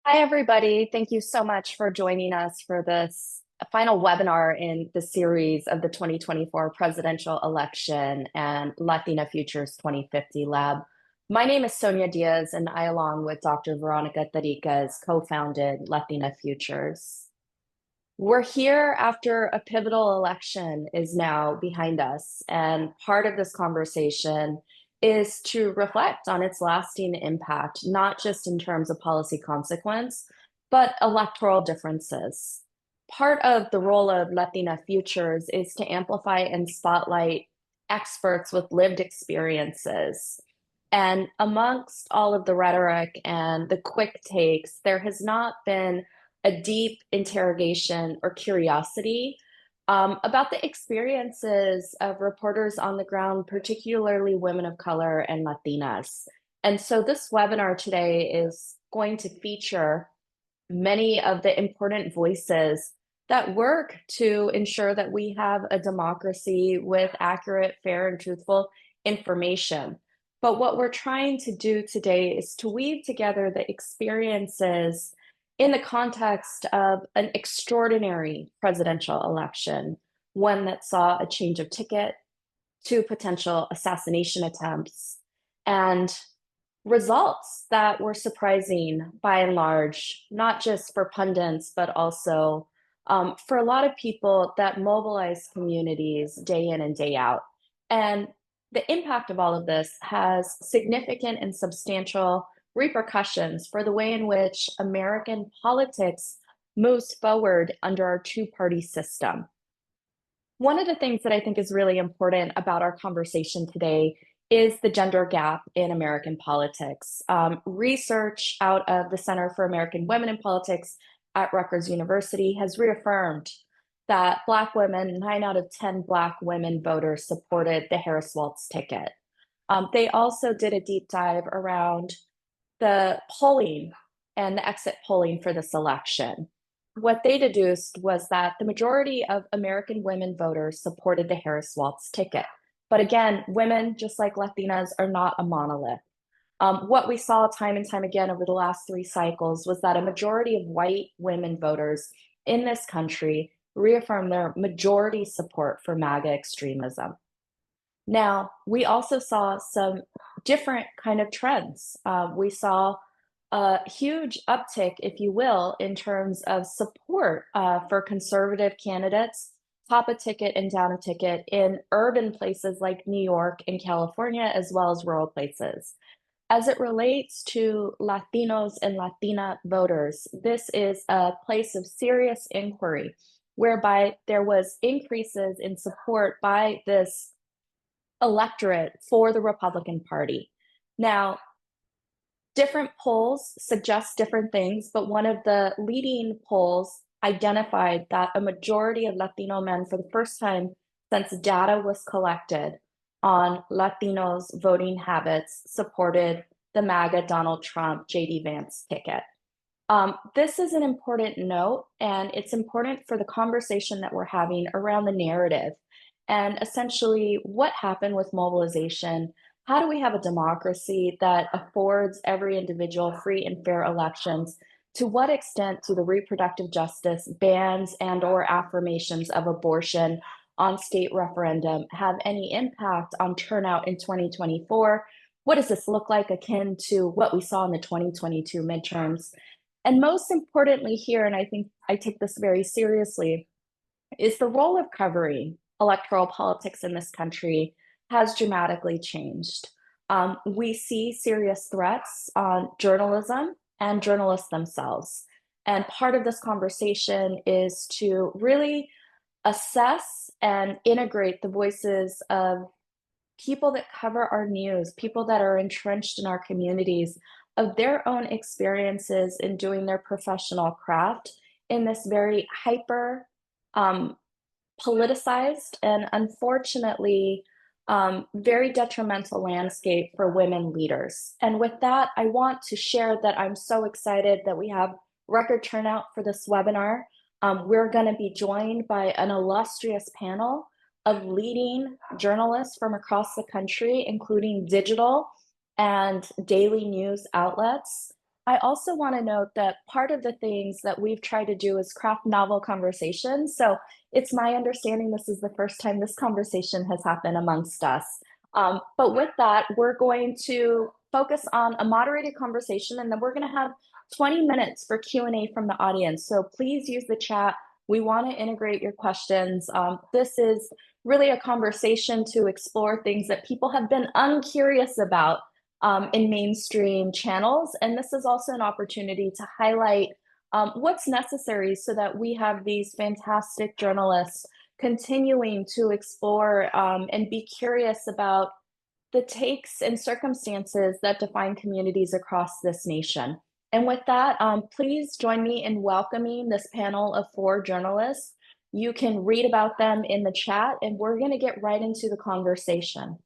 Hi, everybody. Thank you so much for joining us for this final webinar in the series of the 2024 presidential election and Latina Futures 2050 Lab. My name is Sonja Diaz, and I, along with Dr. Veronica Tariquez, co-founded Latina Futures. We're here after a pivotal election is now behind us, and part of this conversation is to reflect on its lasting impact, not just in terms of policy consequence, but electoral differences. Part of the role of Latina Futures is to amplify and spotlight experts with lived experiences. And amongst all of the rhetoric and the quick takes, there has not been a deep interrogation or curiosity about the experiences of reporters on the ground, particularly women of color and Latinas. And so this webinar today is going to feature many of the important voices that work to ensure that we have a democracy with accurate, fair, and truthful information. But what we're trying to do today is to weave together the experiences in the context of an extraordinary presidential election, one that saw a change of ticket, two potential assassination attempts, and results that were surprising by and large, not just for pundits, but also for a lot of people that mobilize communities day in and day out. And the impact of all of this has significant and substantial repercussions for the way in which American politics moves forward under our two-party system. One of the things that I think is really important about our conversation today is the gender gap in American politics. Research out of the Center for American Women in Politics at Rutgers University has reaffirmed that Black women, 9 out of 10 Black women voters supported the Harris-Walz ticket. They also did a deep dive around the polling and the exit polling for this election. What they deduced was that the majority of American women voters supported the Harris-Walz ticket. But again, women, just like Latinas, are not a monolith. What we saw time and time again over the last 3 cycles was that a majority of white women voters in this country reaffirmed their majority support for MAGA extremism. Now, we also saw some different kind of trends. We saw a huge uptick, if you will, in terms of support for conservative candidates, top a ticket and down a ticket in urban places like New York and California, as well as rural places. As it relates to Latinos and Latina voters, this is a place of serious inquiry, whereby there was increases in support by this electorate for the Republican Party. Now, different polls suggest different things, but one of the leading polls identified that a majority of Latino men, for the first time since data was collected on Latinos' voting habits, supported the MAGA Donald Trump JD Vance ticket. This is an important note, and it's important for the conversation that we're having around the narrative and essentially what happened with mobilization. How do we have a democracy that affords every individual free and fair elections? To what extent do the reproductive justice bans and or affirmations of abortion on state referendum have any impact on turnout in 2024? What does this look like akin to what we saw in the 2022 midterms? And most importantly here, and I think I take this very seriously, is the role of covering electoral politics in this country has dramatically changed. We see serious threats on journalism and journalists themselves. And part of this conversation is to really assess and integrate the voices of people that cover our news, people that are entrenched in our communities, of their own experiences in doing their professional craft in this very hyper politicized and unfortunately very detrimental landscape for women leaders. And with that, I want to share that I'm so excited that we have record turnout for this webinar. We're going to be joined by an illustrious panel of leading journalists from across the country, including digital and daily news outlets. I also want to note that part of the things that we've tried to do is craft novel conversations. So it's my understanding this is the first time this conversation has happened amongst us. But with that, we're going to focus on a moderated conversation, and then we're going to have 20 minutes for Q&A from the audience. So please use the chat. We want to integrate your questions. This is really a conversation to explore things that people have been uncurious about in mainstream channels. And this is also an opportunity to highlight what's necessary so that we have these fantastic journalists continuing to explore and be curious about the takes and circumstances that define communities across this nation. And with that, please join me in welcoming this panel of 4 journalists. You can read about them in the chat, and we're going to get right into the conversation.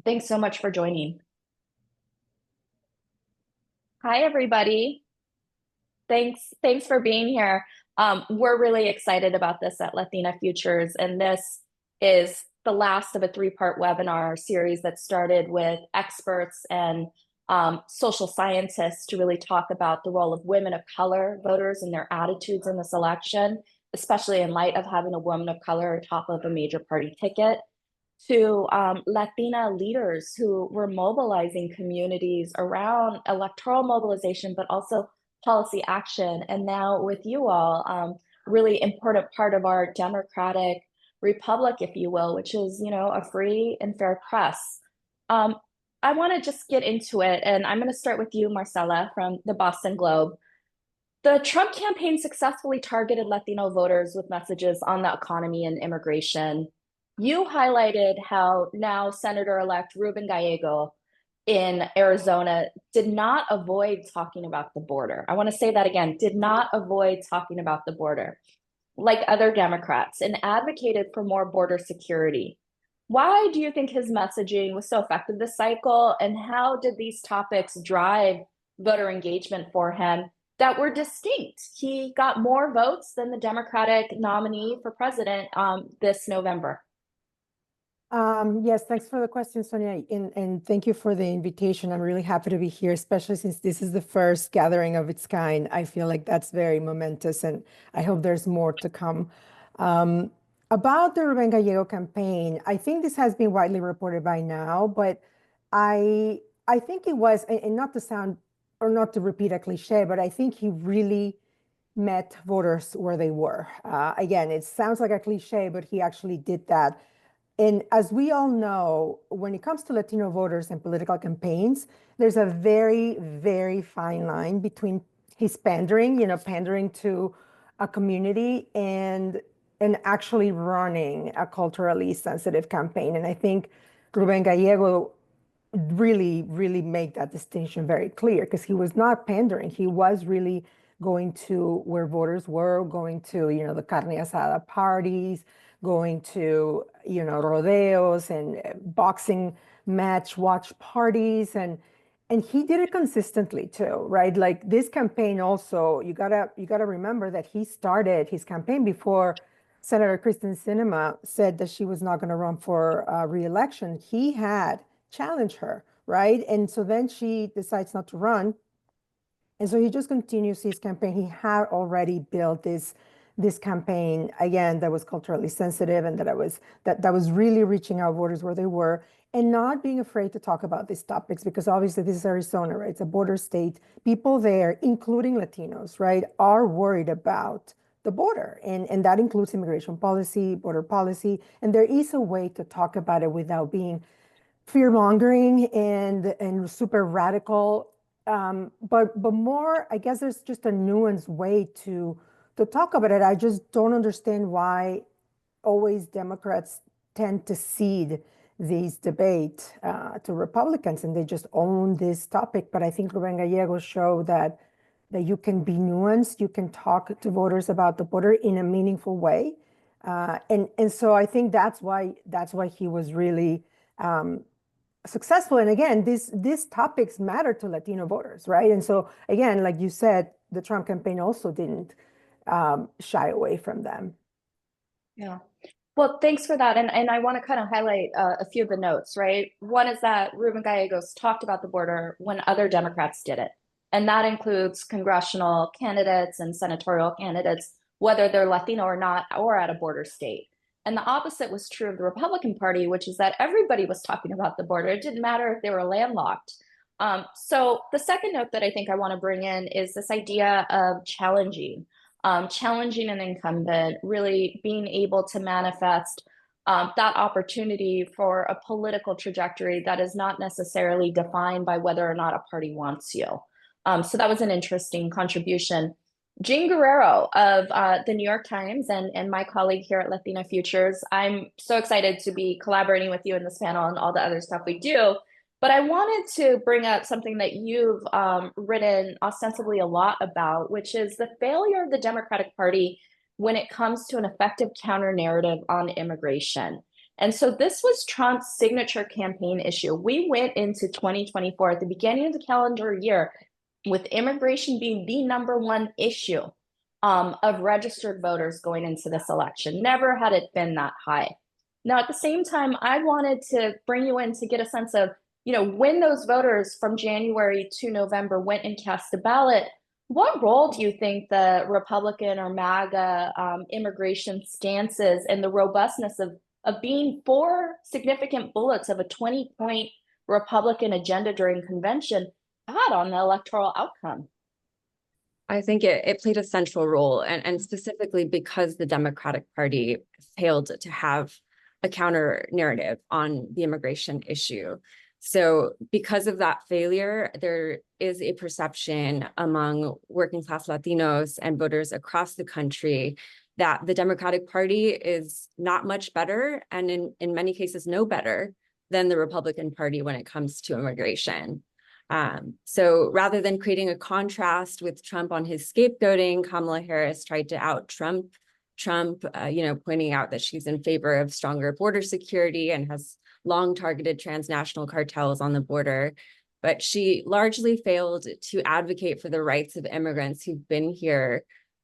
Thanks so much for joining. Hi, everybody. Thanks for being here. We're really excited about this at Latina Futures, and this is the last of a 3-part webinar series that started with experts and social scientists to really talk about the role of women of color voters and their attitudes in this election, especially in light of having a woman of color atop of a major party ticket, to Latina leaders who were mobilizing communities around electoral mobilization, but also policy action. And now with you all, really important part of our democratic republic, if you will, which is, a free and fair press. I want to just get into it, and I'm going to start with you, Marcela, from the Boston Globe. The Trump campaign successfully targeted Latino voters with messages on the economy and immigration. You highlighted how now Senator-elect Ruben Gallego in Arizona did not avoid talking about the border. I want to say that again, did not avoid talking about the border, like other Democrats, and advocated for more border security. Why do you think his messaging was so effective this cycle, and how did these topics drive voter engagement for him that were distinct? He got more votes than the Democratic nominee for president this November. Yes, thanks for the question, Sonia, and thank you for the invitation. I'm really happy to be here, especially since this is the first gathering of its kind. I feel like that's very momentous, and I hope there's more to come. About the Ruben Gallego campaign, I think this has been widely reported by now, but I think it was, and not to sound or not to repeat a cliche, but I think he really met voters where they were. Again, it sounds like a cliche, but he actually did that. And as we all know, when it comes to Latino voters and political campaigns, there's a very, very fine line between his pandering, pandering to a community and actually running a culturally sensitive campaign. And I think Ruben Gallego really, really made that distinction very clear because he was not pandering. He was really going to where voters were, going to, the carne asada parties, going to, rodeos and boxing match watch parties. And he did it consistently too, right? Like this campaign also, you gotta remember that he started his campaign before Senator Kristen Sinema said that she was not going to run for re-election. He had challenged her, right? And so then she decides not to run. And so he just continues his campaign. He had already built this campaign again that was culturally sensitive and that was really reaching out voters where they were and not being afraid to talk about these topics because obviously this is Arizona, right? It's a border state. People there, including Latinos, right, are worried about the border, and that includes immigration policy, border policy, and there is a way to talk about it without being fear-mongering and super radical. But more, I guess there's just a nuanced way to talk about it. I just don't understand why always Democrats tend to cede these debates to Republicans and they just own this topic. But I think Ruben Gallego showed that you can be nuanced, you can talk to voters about the border in a meaningful way. And so I think that's why he was really successful. And again, these topics matter to Latino voters, right? And so again, like you said, the Trump campaign also didn't shy away from them. Yeah. Well, thanks for that. And I want to kind of highlight a few of the notes, right? One is that Ruben Gallegos talked about the border when other Democrats did it. And that includes congressional candidates and senatorial candidates, whether they're Latino or not, or at a border state. And the opposite was true of the Republican Party, which is that everybody was talking about the border. It didn't matter if they were landlocked. So the second note that I think I want to bring in is this idea of challenging an incumbent, really being able to manifest that opportunity for a political trajectory that is not necessarily defined by whether or not a party wants you. So that was an interesting contribution. Jean Guerrero of the New York Times and my colleague here at Latina Futures, I'm so excited to be collaborating with you in this panel and all the other stuff we do. But I wanted to bring up something that you've written ostensibly a lot about, which is the failure of the Democratic Party when it comes to an effective counter narrative on immigration. And so this was Trump's signature campaign issue. We went into 2024 at the beginning of the calendar year with immigration being the number one issue of registered voters going into this election. Never had it been that high. Now, at the same time, I wanted to bring you in to get a sense of, when those voters from January to November went and cast a ballot, what role do you think the Republican or MAGA immigration stances and the robustness of being four significant bullets of a 20-point Republican agenda during convention had on the electoral outcome? I think it played a central role, and specifically because the Democratic Party failed to have a counter narrative on the immigration issue. So because of that failure, there is a perception among working class Latinos and voters across the country that the Democratic Party is not much better, and in many cases, no better than the Republican Party when it comes to immigration. So rather than creating a contrast with Trump on his scapegoating, Kamala Harris tried to out Trump, pointing out that she's in favor of stronger border security and has long targeted transnational cartels on the border. But she largely failed to advocate for the rights of immigrants who've been here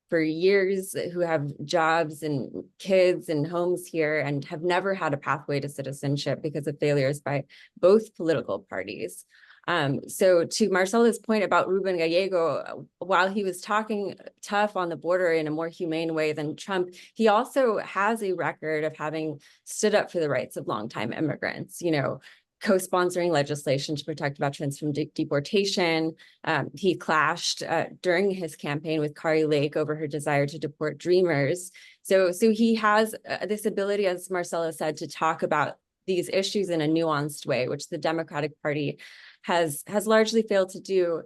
for years, who have jobs and kids and homes here and have never had a pathway to citizenship because of failures by both political parties. So to Marcela's point about Ruben Gallego, while he was talking tough on the border in a more humane way than Trump, he also has a record of having stood up for the rights of longtime immigrants, co-sponsoring legislation to protect veterans from deportation. He clashed during his campaign with Kari Lake over her desire to deport Dreamers. So he has this ability, as Marcela said, to talk about these issues in a nuanced way, which the Democratic Party has largely failed to do.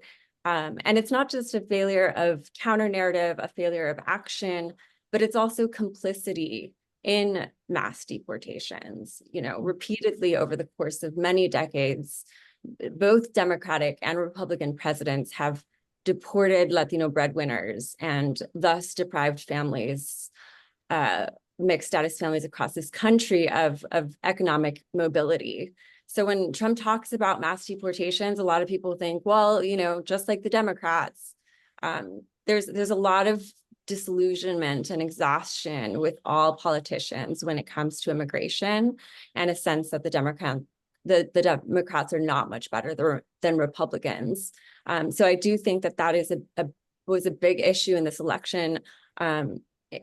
And it's not just a failure of counter narrative, a failure of action, but it's also complicity in mass deportations. Repeatedly over the course of many decades, both Democratic and Republican presidents have deported Latino breadwinners and thus deprived families, mixed status families across this country of economic mobility. So when Trump talks about mass deportations, a lot of people think, well, just like the Democrats, there's a lot of disillusionment and exhaustion with all politicians when it comes to immigration, and a sense that the Democrats are not much better than Republicans. So I do think that was a big issue in this election,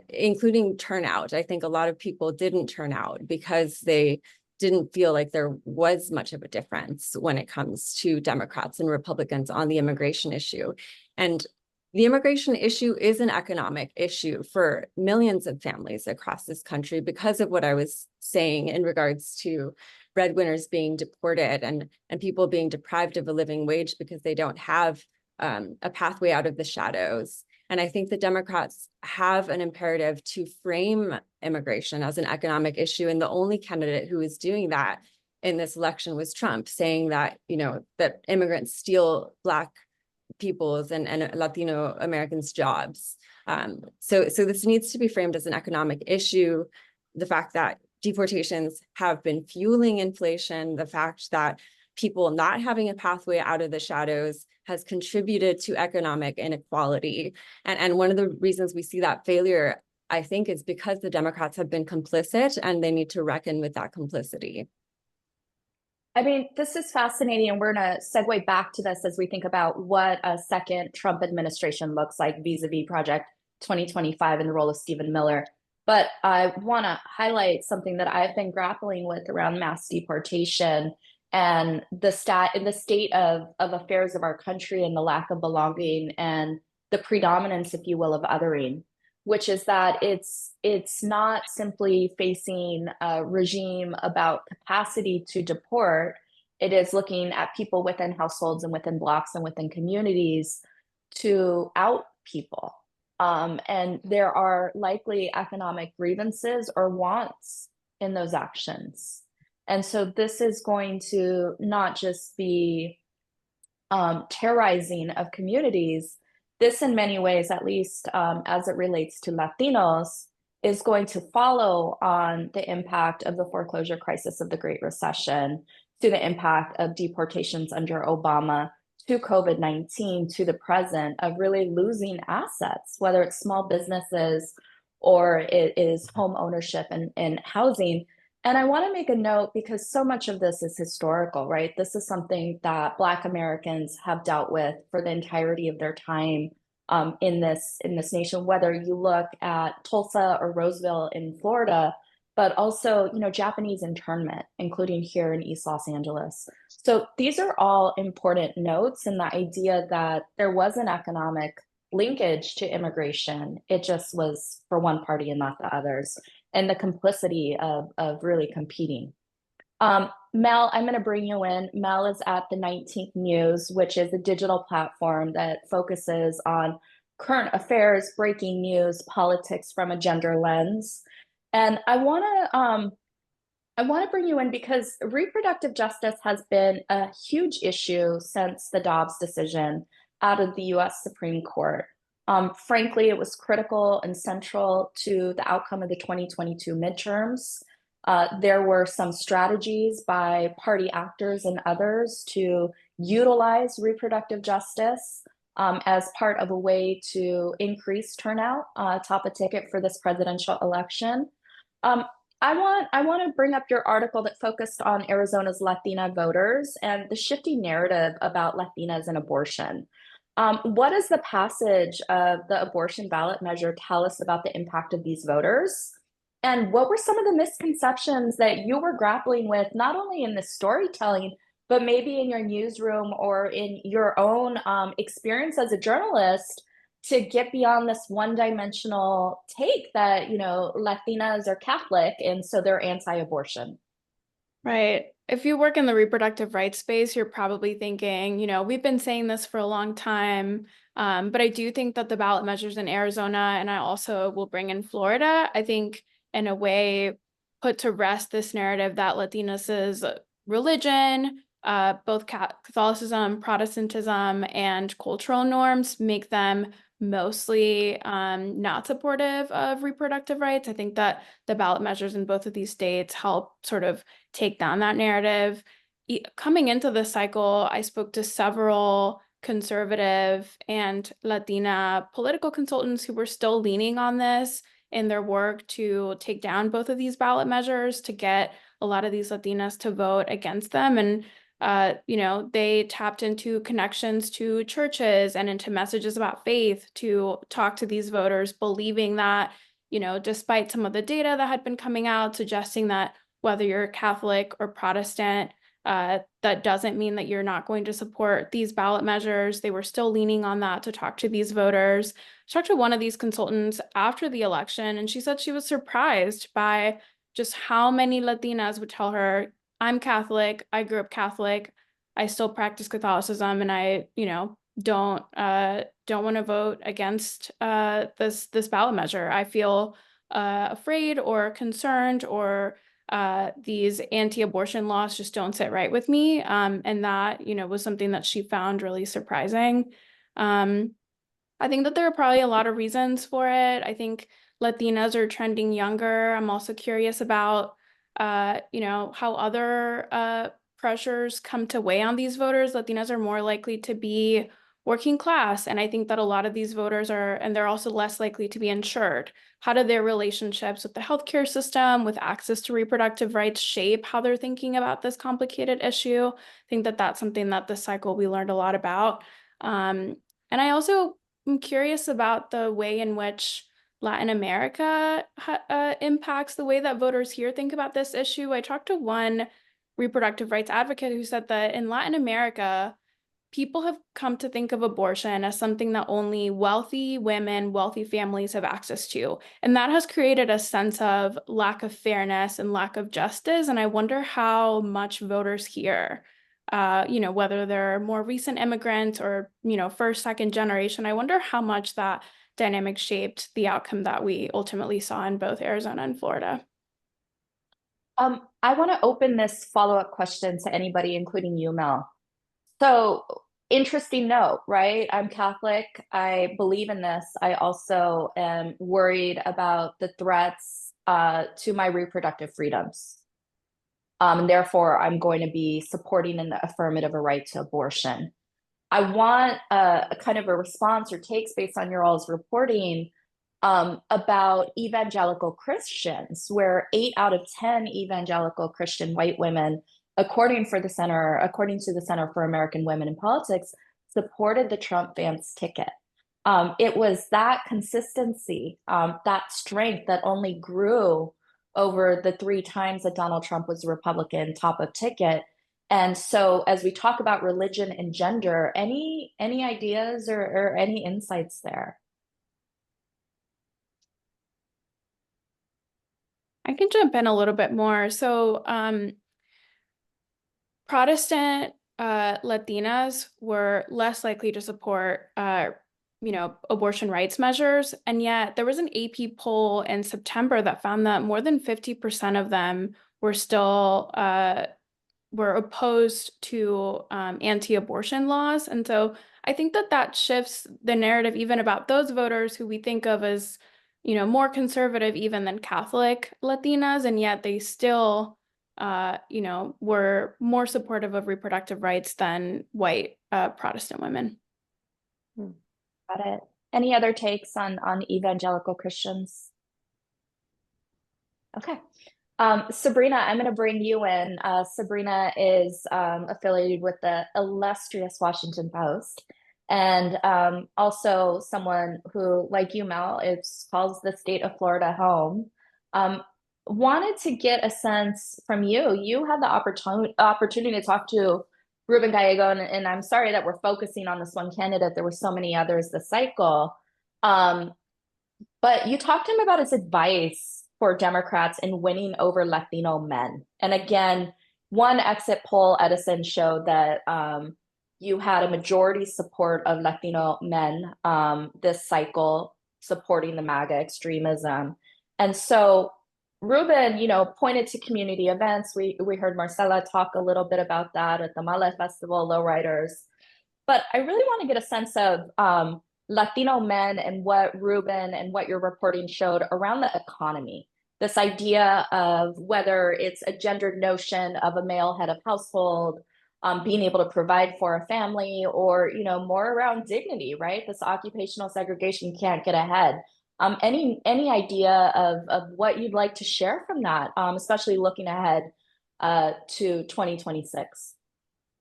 including turnout. I think a lot of people didn't turn out because they didn't feel like there was much of a difference when it comes to Democrats and Republicans on the immigration issue. And the immigration issue is an economic issue for millions of families across this country because of what I was saying in regards to breadwinners being deported and people being deprived of a living wage because they don't have a pathway out of the shadows. And I think the Democrats have an imperative to frame immigration as an economic issue. And the only candidate who is doing that in this election was Trump, saying that, that immigrants steal Black people's and Latino Americans' jobs. So this needs to be framed as an economic issue. The fact that deportations have been fueling inflation, the fact that people not having a pathway out of the shadows has contributed to economic inequality. And one of the reasons we see that failure, I think, is because the Democrats have been complicit and they need to reckon with that complicity. I mean, this is fascinating, and we're going to segue back to this as we think about what a second Trump administration looks like vis-a-vis Project 2025 and the role of Stephen Miller. But I want to highlight something that I've been grappling with around mass deportation and the state of affairs of our country and the lack of belonging and the predominance, if you will, of othering, which is that it's not simply facing a regime about capacity to deport. It is looking at people within households and within blocks and within communities to out people. And there are likely economic grievances or wants in those actions. And so this is going to not just be terrorizing of communities. This, in many ways, at least as it relates to Latinos, is going to follow on the impact of the foreclosure crisis of the Great Recession, to the impact of deportations under Obama, to COVID-19, to the present of really losing assets, whether it's small businesses or it is home ownership and housing. And I want to make a note because so much of this is historical, right? This is something that Black Americans have dealt with for the entirety of their time in this nation, whether you look at Tulsa or Roseville in Florida, but also, Japanese internment, including here in East Los Angeles. So these are all important notes, and the idea that there was an economic linkage to immigration. It just was for one party and not the others, and the complicity of really competing. Mel, I'm going to bring you in. Mel is at the 19th News, which is a digital platform that focuses on current affairs, breaking news, politics from a gender lens. And I want to bring you in because reproductive justice has been a huge issue since the Dobbs decision out of the US Supreme Court. Frankly, it was critical and central to the outcome of the 2022 midterms. There were some strategies by party actors and others to utilize reproductive justice as part of a way to increase turnout, top a ticket for this presidential election. I want to bring up your article that focused on Arizona's Latina voters and the shifting narrative about Latinas and abortion. What does the passage of the abortion ballot measure tell us about the impact of these voters? And what were some of the misconceptions that you were grappling with, not only in the storytelling, but maybe in your newsroom or in your own experience as a journalist, to get beyond this one-dimensional take that, Latinas are Catholic and so they're anti-abortion? Right. If you work in the reproductive rights space, you're probably thinking, we've been saying this for a long time, but I do think that the ballot measures in Arizona, and I also will bring in Florida, I think in a way put to rest this narrative that Latinos' religion, both Catholicism, Protestantism, and cultural norms make them mostly not supportive of reproductive rights. I think that the ballot measures in both of these states help sort of take down that narrative. Coming into this cycle, I spoke to several conservative and Latina political consultants who were still leaning on this in their work to take down both of these ballot measures, to get a lot of these Latinas to vote against them. And they tapped into connections to churches and into messages about faith to talk to these voters, believing that, despite some of the data that had been coming out suggesting that whether you're Catholic or Protestant, that doesn't mean that you're not going to support these ballot measures. They were still leaning on that to talk to these voters. I talked to one of these consultants after the election, and she said she was surprised by just how many Latinas would tell her, I'm Catholic, I grew up Catholic, I still practice Catholicism, and I, don't want to vote against this ballot measure. I feel afraid or concerned, or these anti-abortion laws just don't sit right with me. And that, was something that she found really surprising. I think that there are probably a lot of reasons for it. I think Latinas are trending younger. I'm also curious about how other pressures come to weigh on these voters. Latinas are more likely to be working class. And I think that a lot of these voters are, and they're also less likely to be insured. How do their relationships with the healthcare system, with access to reproductive rights shape how they're thinking about this complicated issue? I think that that's something that this cycle we learned a lot about. And I also am curious about the way in which Latin America impacts the way that voters here think about this issue. I talked to one reproductive rights advocate who said that in Latin America, people have come to think of abortion as something that only wealthy women, wealthy families have access to. And that has created a sense of lack of fairness and lack of justice. And I wonder how much voters here, whether they're more recent immigrants or, first, second generation, I wonder how much that dynamic shaped the outcome that we ultimately saw in both Arizona and Florida. I want to open this follow-up question to anybody, including you, Mel. So, interesting note, right? I'm Catholic. I believe in this. I also am worried about the threats to my reproductive freedoms. Therefore, I'm going to be supporting an affirmative a right to abortion. I want a kind of a response or takes based on your all's reporting about evangelical Christians, where 8 out of 10 evangelical Christian white women, according to the Center for American Women in Politics, supported the Trump-Vance ticket. It was that consistency, that strength that only grew over the 3 times that Donald Trump was a Republican top of ticket. And so as we talk about religion and gender, any ideas or any insights there? I can jump in a little bit more. So Protestant Latinas were less likely to support abortion rights measures. And yet there was an AP poll in September that found that more than 50% of them were still were opposed to anti-abortion laws. And so I think that shifts the narrative even about those voters who we think of as, more conservative even than Catholic Latinas, and yet they still, were more supportive of reproductive rights than white Protestant women. Got it. Any other takes on evangelical Christians? Okay. Sabrina, I'm going to bring you in. Sabrina is affiliated with the illustrious Washington Post, and also someone who, like you, Mel, calls the state of Florida home. Wanted to get a sense from you. You had the opportunity to talk to Ruben Gallego, and I'm sorry that we're focusing on this one candidate. There were so many others this cycle. But you talked to him about his advice for Democrats in winning over Latino men. And again, one exit poll, Edison, showed that you had a majority support of Latino men this cycle supporting the MAGA extremism. And so Ruben, pointed to community events. We heard Marcela talk a little bit about that at the Male Festival, Lowriders. But I really want to get a sense of Latino men and what Ruben and what your reporting showed around the economy. This idea of whether it's a gendered notion of a male head of household, being able to provide for a family, or more around dignity, right? This occupational segregation can't get ahead. Any idea of what you'd like to share from that, especially looking ahead to 2026?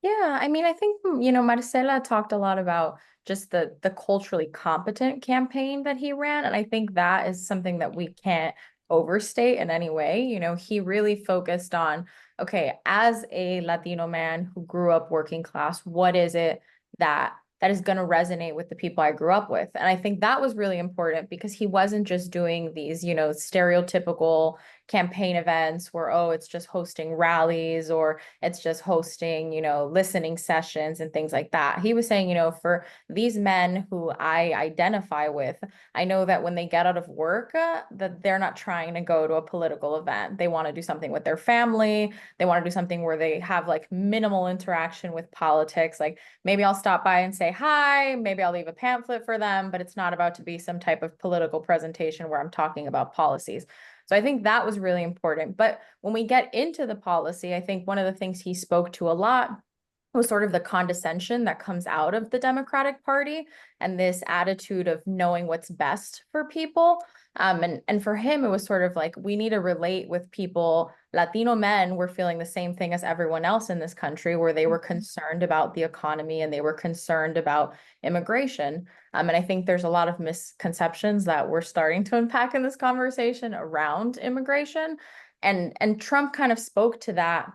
Yeah, I mean, I think, Marcela talked a lot about just the culturally competent campaign that he ran. And I think that is something that we can't overstate in any way. He really focused on, okay, as a Latino man who grew up working class, what is it that is going to resonate with the people I grew up with? And I think that was really important because he wasn't just doing these, stereotypical campaign events where, oh, it's just hosting rallies or it's just hosting, listening sessions and things like that. He was saying, for these men who I identify with, I know that when they get out of work, that they're not trying to go to a political event. They want to do something with their family. They want to do something where they have like minimal interaction with politics. Like maybe I'll stop by and say hi, maybe I'll leave a pamphlet for them, but it's not about to be some type of political presentation where I'm talking about policies. So I think that was really important. But when we get into the policy, I think one of the things he spoke to a lot was sort of the condescension that comes out of the Democratic Party and this attitude of knowing what's best for people. And for him, it was sort of like, we need to relate with people. Latino men were feeling the same thing as everyone else in this country, where they were concerned about the economy and they were concerned about immigration. And I think there's a lot of misconceptions that we're starting to unpack in this conversation around immigration. And Trump kind of spoke to that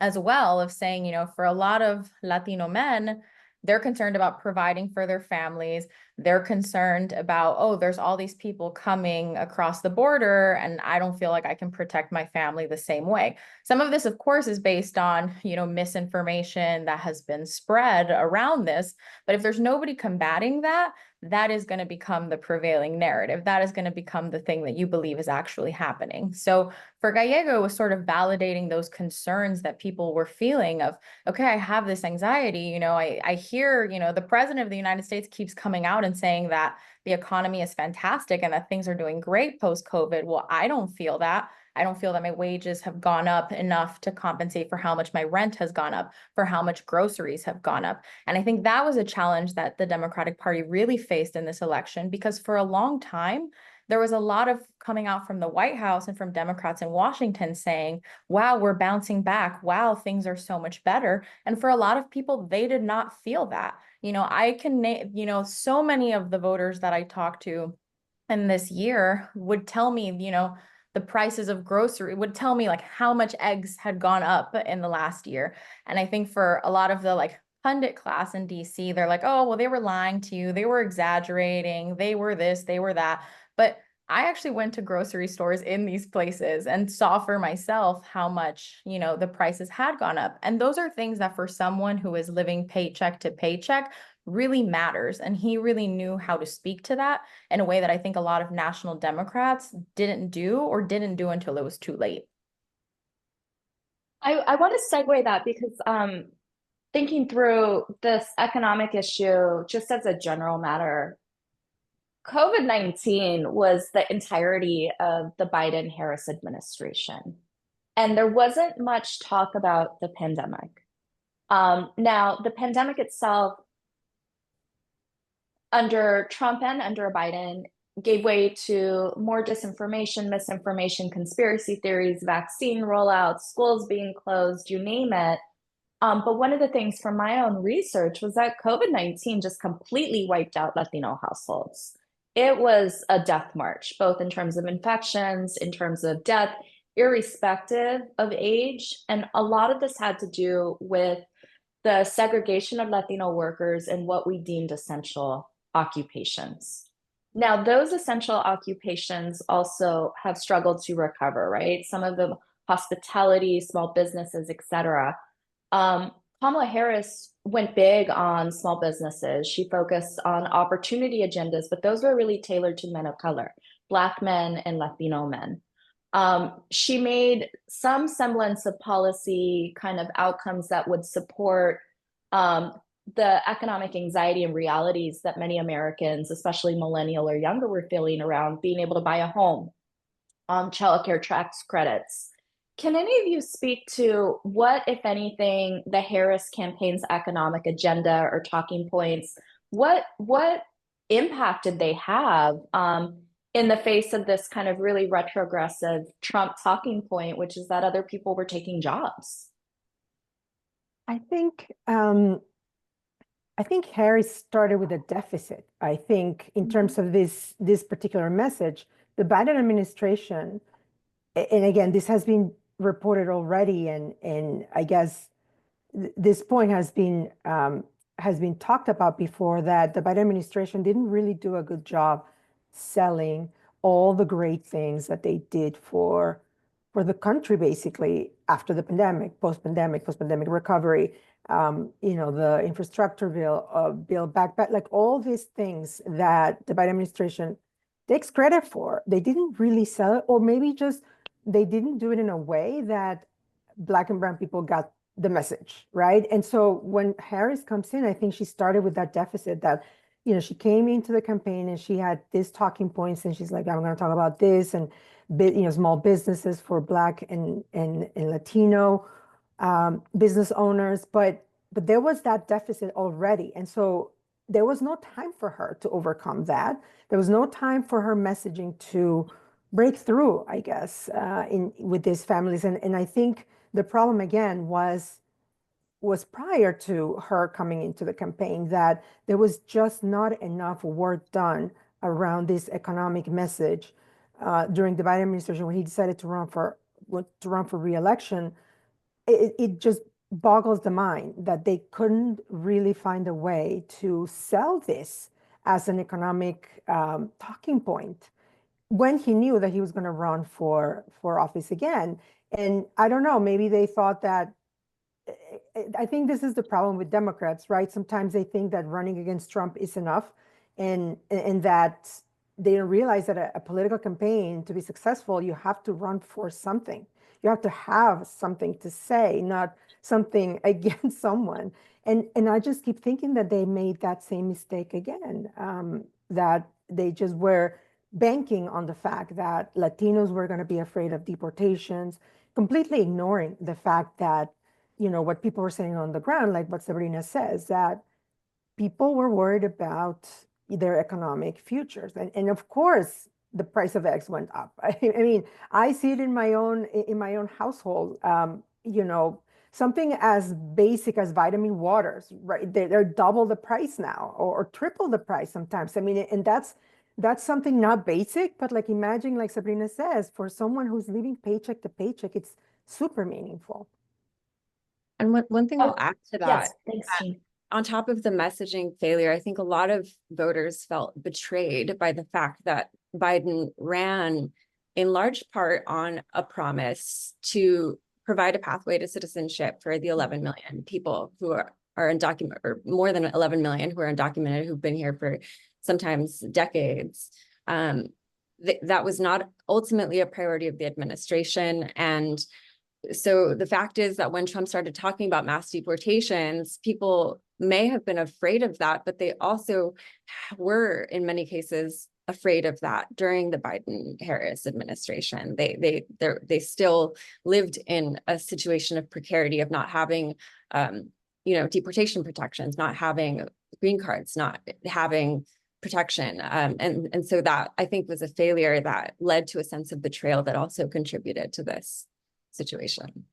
as well, of saying, for a lot of Latino men, they're concerned about providing for their families. They're concerned about, oh, there's all these people coming across the border, and I don't feel like I can protect my family the same way. Some of this, of course, is based on, misinformation that has been spread around this. But if there's nobody combating that, that is going to become the prevailing narrative. That is going to become the thing that you believe is actually happening. So for Gallego, it was sort of validating those concerns that people were feeling of, okay, I have this anxiety. I hear, the president of the United States keeps coming out and saying that the economy is fantastic and that things are doing great post-COVID. Well, I don't feel that. I don't feel that my wages have gone up enough to compensate for how much my rent has gone up, for how much groceries have gone up. And I think that was a challenge that the Democratic Party really faced in this election, because for a long time, there was a lot of coming out from the White House and from Democrats in Washington saying, wow, we're bouncing back. Wow, things are so much better. And for a lot of people, they did not feel that. I can name, so many of the voters that I talked to in this year would tell me, the prices of grocery would tell me like how much eggs had gone up in the last year. And I think for a lot of the like pundit class in DC, they're like, oh, well, they were lying to you. They were exaggerating. They were this, they were that. But I actually went to grocery stores in these places and saw for myself how much, the prices had gone up. And those are things that for someone who is living paycheck to paycheck really matters. And he really knew how to speak to that in a way that I think a lot of national Democrats didn't do until it was too late. I want to segue that because thinking through this economic issue, just as a general matter, COVID-19 was the entirety of the Biden-Harris administration. And there wasn't much talk about the pandemic. Now, the pandemic itself, under Trump and under Biden, gave way to more disinformation, misinformation, conspiracy theories, vaccine rollouts, schools being closed, you name it. But one of the things from my own research was that COVID-19 just completely wiped out Latino households. It was a death march, both in terms of infections, in terms of death, irrespective of age. And a lot of this had to do with the segregation of Latino workers and what we deemed essential occupations. Now, those essential occupations also have struggled to recover, right? Some of them, hospitality, small businesses, et cetera. Kamala Harris went big on small businesses. She focused on opportunity agendas, but those were really tailored to men of color, Black men and Latino men. She made some semblance of policy kind of outcomes that would support the economic anxiety and realities that many Americans, especially millennial or younger, were feeling around being able to buy a home, childcare tax credits. Can any of you speak to what, if anything, the Harris campaign's economic agenda or talking points, what impact did they have in the face of this kind of really retrogressive Trump talking point, which is that other people were taking jobs? I think Harris started with a deficit. I think in terms of this particular message, the Biden administration, and again, this has been reported already, and I guess this point has been talked about before, that the Biden administration didn't really do a good job selling all the great things that they did for the country, basically after the pandemic, post-pandemic recovery. The infrastructure bill back, like all these things that the Biden administration takes credit for. They didn't really sell it, or maybe just they didn't do it in a way that Black and brown people got the message, right? And so when Harris comes in, I think she started with that deficit that, she came into the campaign and she had these talking points, and she's like, I'm going to talk about this, and small businesses for Black and Latino business owners. But but there was that deficit already. And so there was no time for her to overcome that. There was no time for her messaging to break through, I guess, in with these families. And I think the problem again was prior to her coming into the campaign that there was just not enough work done around this economic message during the Biden administration when he decided to run for re-election. It just boggles the mind that they couldn't really find a way to sell this as an economic talking point when he knew that he was going to run for office again. And I don't know, maybe they thought that I think this is the problem with Democrats, right? Sometimes they think that running against Trump is enough, and that they don't realize that a political campaign to be successful, you have to run for something. You have to have something to say, not something against someone. And I just keep thinking that they made that same mistake again, that they just were banking on the fact that Latinos were going to be afraid of deportations, completely ignoring the fact that what people were saying on the ground, like what Sabrina says, that people were worried about their economic futures. And of course, the price of eggs went up. I mean, I see it in my own household. Something as basic as vitamin waters, right? They're double the price now, or triple the price sometimes. I mean, and that's something not basic, but like imagine, like Sabrina says, for someone who's living paycheck to paycheck, it's super meaningful. And one thing I'll add to that, yes, thanks, Jean. On top of the messaging failure, I think a lot of voters felt betrayed by the fact that Biden ran in large part on a promise to provide a pathway to citizenship for the 11 million people who are undocumented, or more than 11 million who are undocumented, who've been here for sometimes decades. That was not ultimately a priority of the administration. And so the fact is that when Trump started talking about mass deportations, people may have been afraid of that, but they also were, in many cases, afraid of that during the Biden-Harris administration. They still lived in a situation of precarity, of not having, deportation protections, not having green cards, not having protection. And so that, I think, was a failure that led to a sense of betrayal that also contributed to this situation.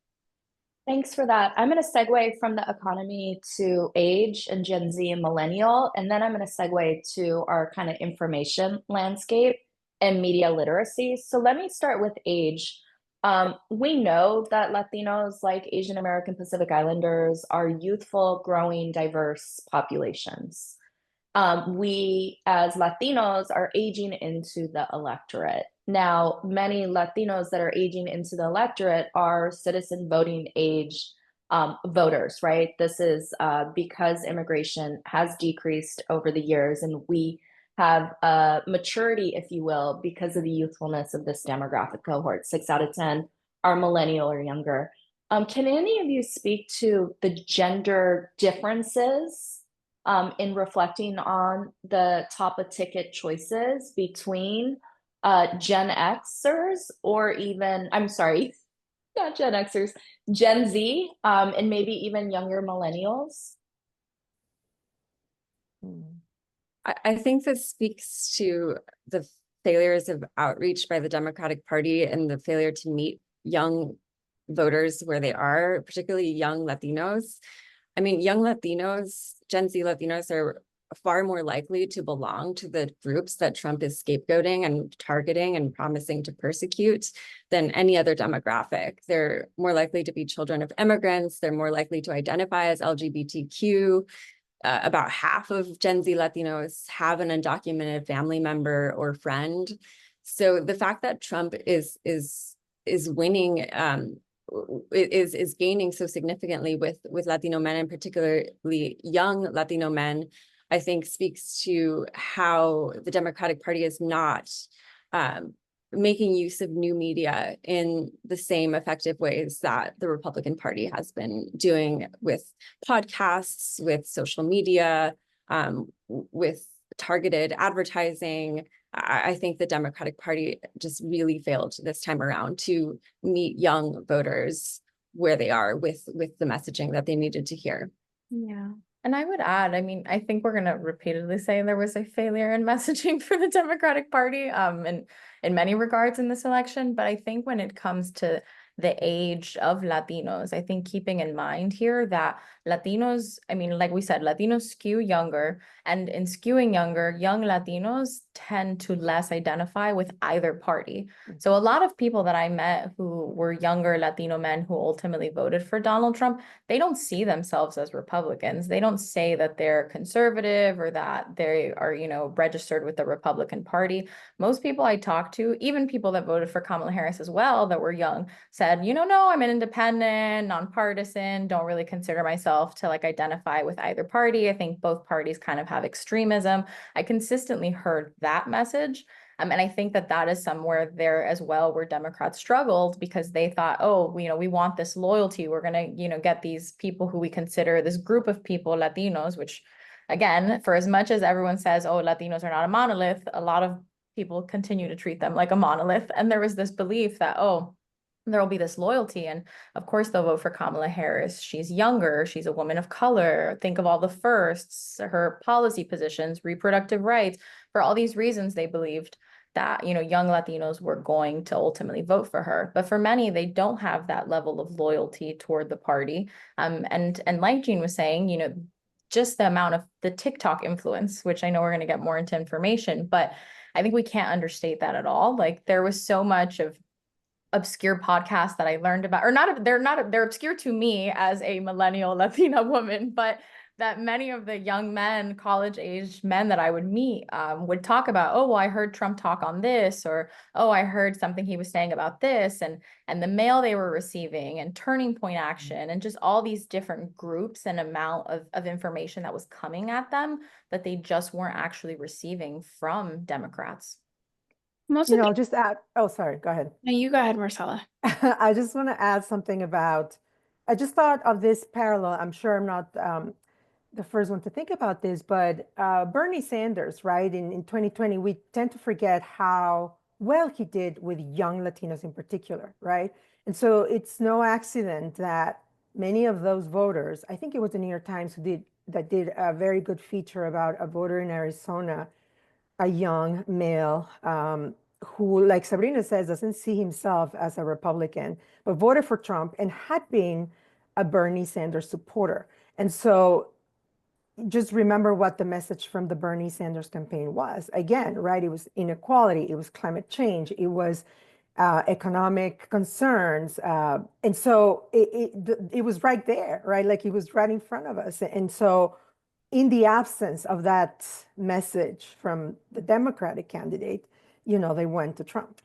Thanks for that. I'm going to segue from the economy to age and Gen Z and millennial, and then I'm going to segue to our kind of information landscape and media literacy. So let me start with age. We know that Latinos, like Asian American Pacific Islanders, are youthful, growing, diverse populations. We as Latinos are aging into the electorate. Now, many Latinos that are aging into the electorate are citizen voting age voters, right? This is because immigration has decreased over the years, and we have maturity, if you will, because of the youthfulness of this demographic cohort. 6 out of 10 are millennial or younger. Can any of you speak to the gender differences in reflecting on the top of ticket choices between Gen Xers, or even, I'm sorry, not Gen Xers, Gen Z, and maybe even younger millennials? I think this speaks to the failures of outreach by the Democratic Party and the failure to meet young voters where they are, particularly young Latinos. I mean, young Latinos, Gen Z Latinos, are far more likely to belong to the groups that Trump is scapegoating and targeting and promising to persecute than any other demographic. They're more likely to be children of immigrants. They're more likely to identify as LGBTQ. About half of Gen Z Latinos have an undocumented family member or friend. So the fact that Trump is winning, is gaining so significantly with Latino men, and particularly young Latino men, I think speaks to how the Democratic Party is not making use of new media in the same effective ways that the Republican Party has been doing with podcasts, with social media, with targeted advertising. I think the Democratic Party just really failed this time around to meet young voters where they are with the messaging that they needed to hear. Yeah. And I would add, I mean, I think we're going to repeatedly say there was a failure in messaging for the Democratic Party, in many regards in this election. But I think when it comes to the age of Latinos, I think keeping in mind here that Latinos, I mean, like we said, Latinos skew younger, and in skewing younger, young Latinos tend to less identify with either party. So a lot of people that I met who were younger Latino men who ultimately voted for Donald Trump, they don't see themselves as Republicans. They don't say that they're conservative or that they are, registered with the Republican Party. Most people I talked to, even people that voted for Kamala Harris as well, that were young, said, no, I'm an independent, nonpartisan, don't really consider myself to like identify with either party. I think both parties kind of have extremism. I consistently heard that message. And I think that that is somewhere there as well where Democrats struggled because they thought, oh, we want this loyalty. We're going to, get these people who we consider this group of people, Latinos, which again, for as much as everyone says, oh, Latinos are not a monolith, a lot of people continue to treat them like a monolith. And there was this belief that, oh, there will be this loyalty. And of course, they'll vote for Kamala Harris. She's younger. She's a woman of color. Think of all the firsts, her policy positions, reproductive rights. For all these reasons, they believed that, young Latinos were going to ultimately vote for her. But for many, they don't have that level of loyalty toward the party. And like Jean was saying, just the amount of the TikTok influence, which I know we're going to get more into information, but I think we can't understate that at all. Like there was so much of obscure podcasts that I learned about, or they're obscure to me as a millennial Latina woman, but that many of the young men, college-aged men that I would meet would talk about, oh, well, I heard Trump talk on this, or, oh, I heard something he was saying about this, and the mail they were receiving, and Turning Point Action, and just all these different groups and amount of information that was coming at them that they just weren't actually receiving from Democrats. I'll just add, oh, sorry, go ahead. No, you go ahead, Marcela. I just want to add something about, I just thought of this parallel. I'm sure I'm not the first one to think about this, but Bernie Sanders, right? In 2020, we tend to forget how well he did with young Latinos in particular, right? And so it's no accident that many of those voters, I think it was the New York Times that did a very good feature about a voter in Arizona, a young male who, like Sabrina says, doesn't see himself as a Republican, but voted for Trump and had been a Bernie Sanders supporter. And so just remember what the message from the Bernie Sanders campaign was. Again, right? It was inequality, it was climate change, it was economic concerns. And so it was right there, right? Like it was right in front of us. And so in the absence of that message from the Democratic candidate, they went to Trump.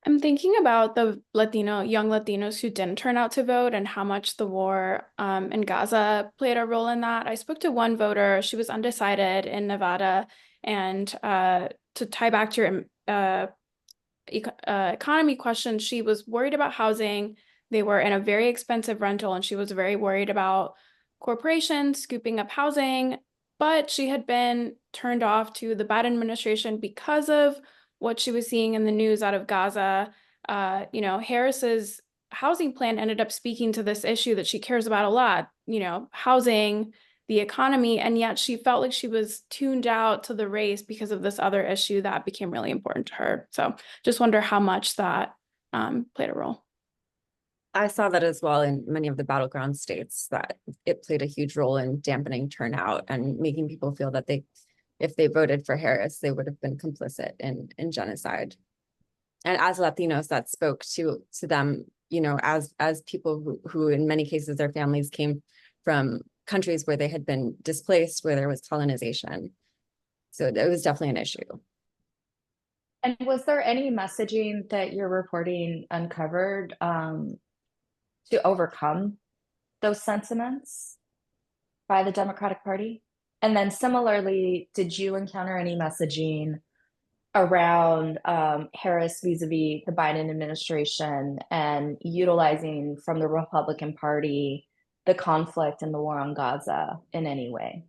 I'm thinking about the young Latinos who didn't turn out to vote and how much the war in Gaza played a role in that. I spoke to one voter, she was undecided in Nevada, and to tie back to your economy question, she was worried about housing. They were in a very expensive rental, and she was very worried about corporations scooping up housing, but she had been turned off to the Biden administration because of what she was seeing in the news out of Gaza. Harris's housing plan ended up speaking to this issue that she cares about a lot, housing, the economy, and yet she felt like she was tuned out to the race because of this other issue that became really important to her. So just wonder how much that played a role. I saw that as well in many of the battleground states, that it played a huge role in dampening turnout and making people feel that if they voted for Harris, they would have been complicit in genocide. And as Latinos, that spoke to them, as people who in many cases their families came from countries where they had been displaced, where there was colonization. So it was definitely an issue. And was there any messaging that your reporting uncovered to overcome those sentiments by the Democratic Party? And then similarly, did you encounter any messaging around Harris vis-a-vis the Biden administration and utilizing from the Republican Party the conflict and the war on Gaza in any way?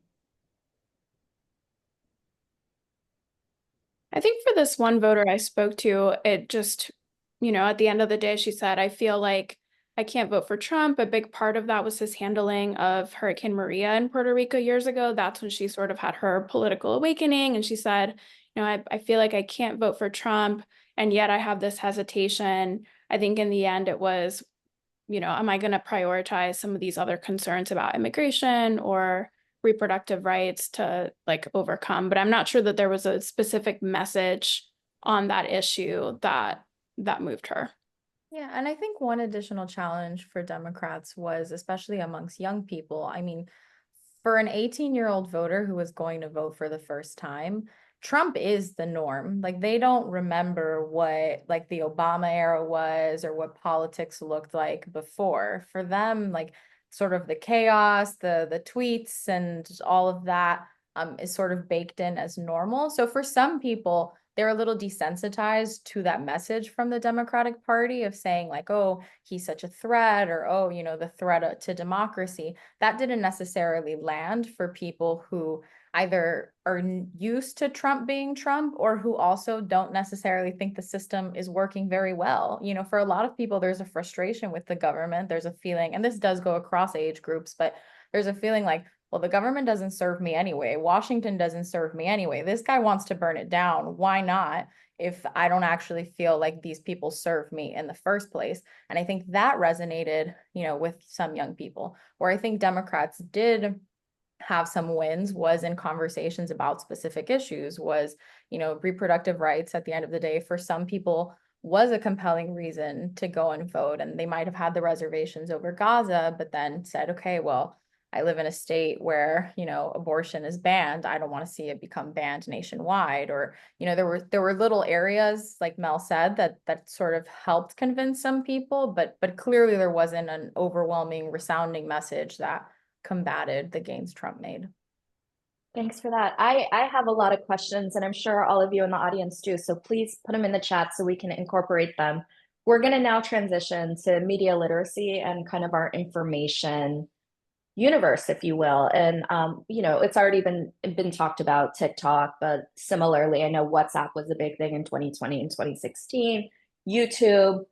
I think for this one voter I spoke to, it just, at the end of the day, she said, I feel like I can't vote for Trump. A big part of that was his handling of Hurricane Maria in Puerto Rico years ago. That's when she sort of had her political awakening. And she said, I feel like I can't vote for Trump. And yet I have this hesitation. I think in the end it was, am I going to prioritize some of these other concerns about immigration or reproductive rights to like overcome? But I'm not sure that there was a specific message on that issue that moved her. Yeah, and I think one additional challenge for Democrats was, especially amongst young people, I mean, for an 18-year-old voter who was going to vote for the first time, Trump is the norm. Like they don't remember what like the Obama era was or what politics looked like before. For them, like sort of the chaos, the tweets and all of that is sort of baked in as normal. So for some people, they're a little desensitized to that message from the Democratic Party of saying like, oh, he's such a threat, or oh, the threat to democracy. That didn't necessarily land for people who either are used to Trump being Trump or who also don't necessarily think the system is working very well. For a lot of people, there's a frustration with the government. There's a feeling, and this does go across age groups, but there's a feeling like, well, the government doesn't serve me anyway. Washington doesn't serve me anyway. This guy wants to burn it down. Why not? If I don't actually feel like these people serve me in the first place. And I think that resonated, with some young people. Where I think Democrats did have some wins was in conversations about specific issues, was, reproductive rights at the end of the day for some people was a compelling reason to go and vote. And they might have had the reservations over Gaza, but then said, okay, well, I live in a state where, abortion is banned. I don't want to see it become banned nationwide. Or, there were little areas, like Mel said, that sort of helped convince some people, but clearly there wasn't an overwhelming, resounding message that combated the gains Trump made. Thanks for that. I have a lot of questions, and I'm sure all of you in the audience do. So please put them in the chat so we can incorporate them. We're going to now transition to media literacy and kind of our information universe, if you will. And it's already been talked about TikTok, but similarly, I know WhatsApp was a big thing in 2020 and 2016. YouTube.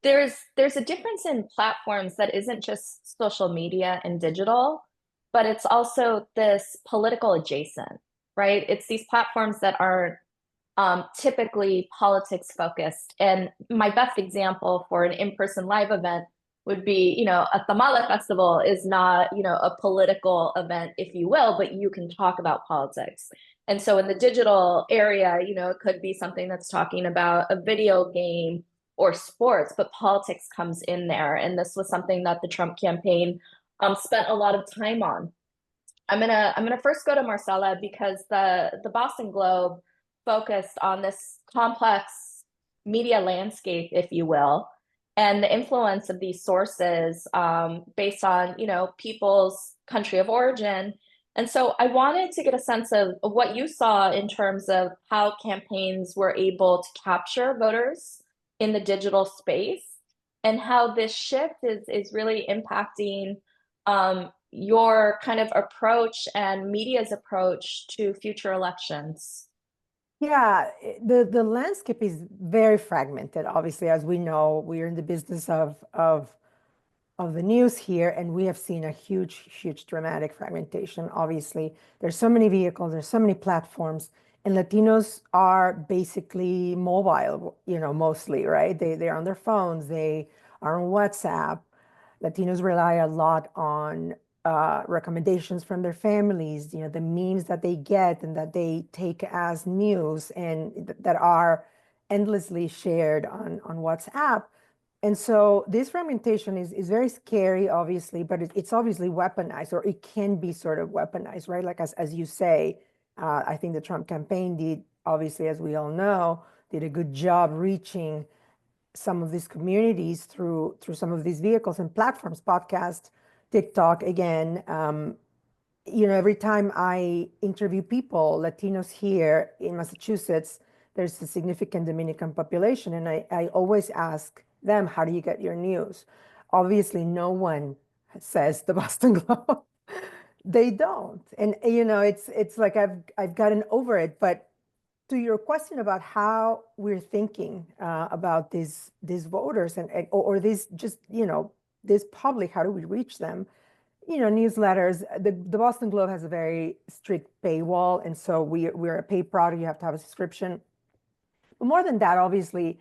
There's a difference in platforms that isn't just social media and digital, but it's also this political adjacent, right? It's these platforms that are typically politics focused. And my best example for an in-person live event would be, a Tamale festival is not, a political event, if you will, but you can talk about politics. And so in the digital area, it could be something that's talking about a video game or sports, but politics comes in there. And this was something that the Trump campaign spent a lot of time on. I'm gonna first go to Marcela because the Boston Globe focused on this complex media landscape, if you will, and the influence of these sources based on people's country of origin. And so I wanted to get a sense of what you saw in terms of how campaigns were able to capture voters in the digital space and how this shift is really impacting your kind of approach and media's approach to future elections. Yeah, the landscape is very fragmented. Obviously, as we know, we are in the business of the news here, and we have seen a huge dramatic fragmentation. Obviously, there's so many vehicles, there's so many platforms, and Latinos are basically mobile, mostly, right? They're on their phones, they are on WhatsApp. Latinos rely a lot on recommendations from their families, the memes that they get and that they take as news and that are endlessly shared on WhatsApp. And so this fragmentation is very scary, obviously, but it's obviously weaponized, or it can be sort of weaponized, right? Like as you say, I think the Trump campaign did, obviously, as we all know, did a good job reaching some of these communities through some of these vehicles and platforms, podcast, TikTok. Again, every time I interview people, Latinos here in Massachusetts, there's a significant Dominican population, and I always ask them, how do you get your news? Obviously, no one says the Boston Globe. They don't, and it's like I've gotten over it, but to your question about how we're thinking about these voters or this just, this public, how do we reach them? Newsletters, the Boston Globe has a very strict paywall, and so we're a paid product. You have to have a subscription. But more than that, obviously,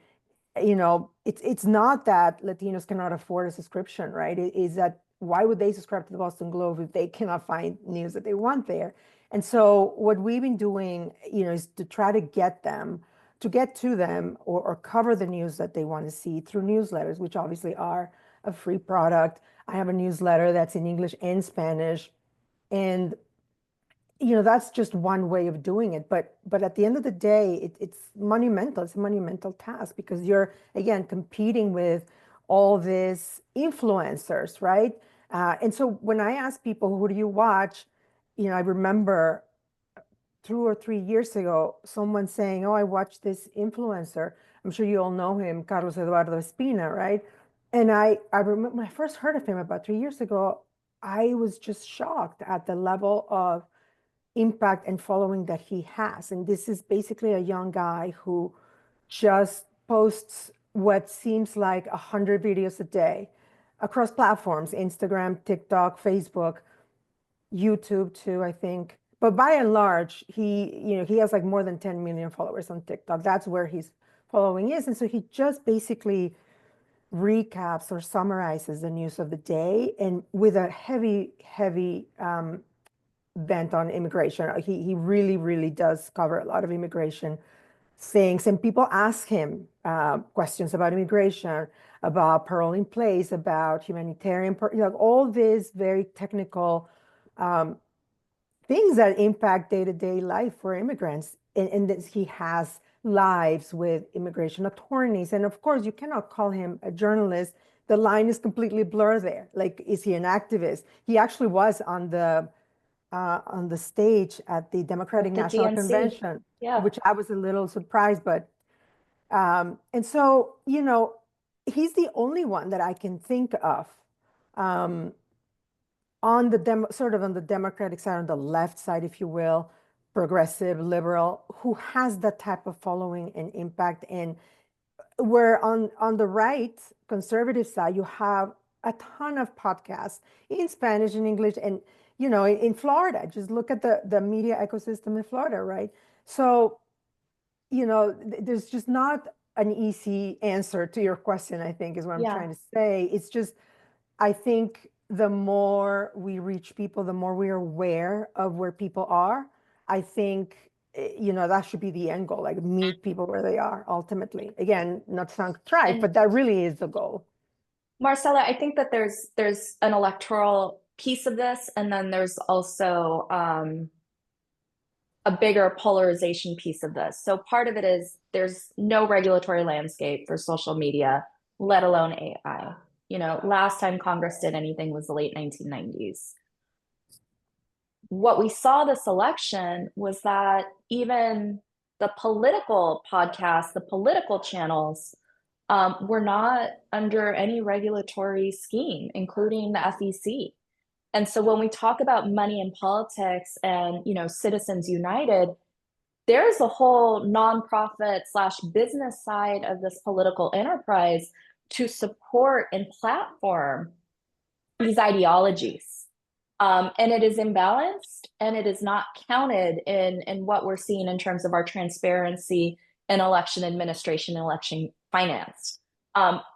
it's not that Latinos cannot afford a subscription, right? It is that why would they subscribe to the Boston Globe if they cannot find news that they want there? And so what we've been doing, is to try to get to them or cover the news that they want to see through newsletters, which obviously are a free product. I have a newsletter that's in English and Spanish. And that's just one way of doing it. But at the end of the day, it's monumental. It's a monumental task because you're, again, competing with all these influencers, right? And so when I ask people, who do you watch? I remember 2 or 3 years ago, someone saying, oh, I watched this influencer. I'm sure you all know him, Carlos Eduardo Espina, right? And I remember when I first heard of him about 3 years ago, I was just shocked at the level of impact and following that he has. And this is basically a young guy who just posts what seems like 100 videos a day across platforms, Instagram, TikTok, Facebook, YouTube too, I think. But by and large, he has like more than 10 million followers on TikTok. That's where his following is. And so he just basically recaps or summarizes the news of the day, and with a heavy bent on immigration. He really, really does cover a lot of immigration things. And people ask him questions about immigration, about parole in place, about humanitarian, all these very technical things that impact day-to-day life for immigrants. And that he has lives with immigration attorneys. And of course, you cannot call him a journalist. The line is completely blurred there. Like, is he an activist? He actually was on the stage at the Democratic The National DNC. Convention, Yeah. which I was a little surprised, but and so, he's the only one that I can think of on the sort of on the Democratic side, on the left side, if you will, progressive, liberal, who has that type of following and impact. And where on the right, conservative side, you have a ton of podcasts in Spanish and English, and in Florida, just look at the media ecosystem in Florida, right? So, there's just not an easy answer to your question, I think, is what I'm Yeah. trying to say. It's just, I think the more we reach people, the more we are aware of where people are. I think, that should be the end goal, like meet people where they are ultimately. Again, not to sound trite, And but that really is the goal. Marcela, I think that there's an electoral piece of this, and then there's also a bigger polarization piece of this. So part of it is there's no regulatory landscape for social media, let alone AI. Last time Congress did anything was the late 1990s. What we saw this election was that even the political podcasts, the political channels, were not under any regulatory scheme, including the FEC. And so when we talk about money in politics and, Citizens United, there's a whole nonprofit / business side of this political enterprise to support and platform these ideologies. And it is imbalanced, and it is not counted in what we're seeing in terms of our transparency in election administration and election finance.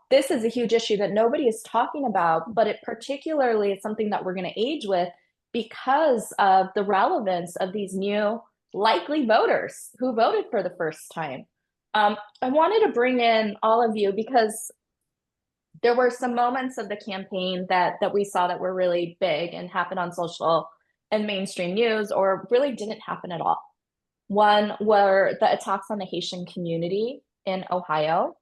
This is a huge issue that nobody is talking about, but it particularly is something that we're going to age with because of the relevance of these new likely voters who voted for the first time. I wanted to bring in all of you because there were some moments of the campaign that we saw that were really big and happened on social and mainstream news, or really didn't happen at all. One were the attacks on the Haitian community in Ohio.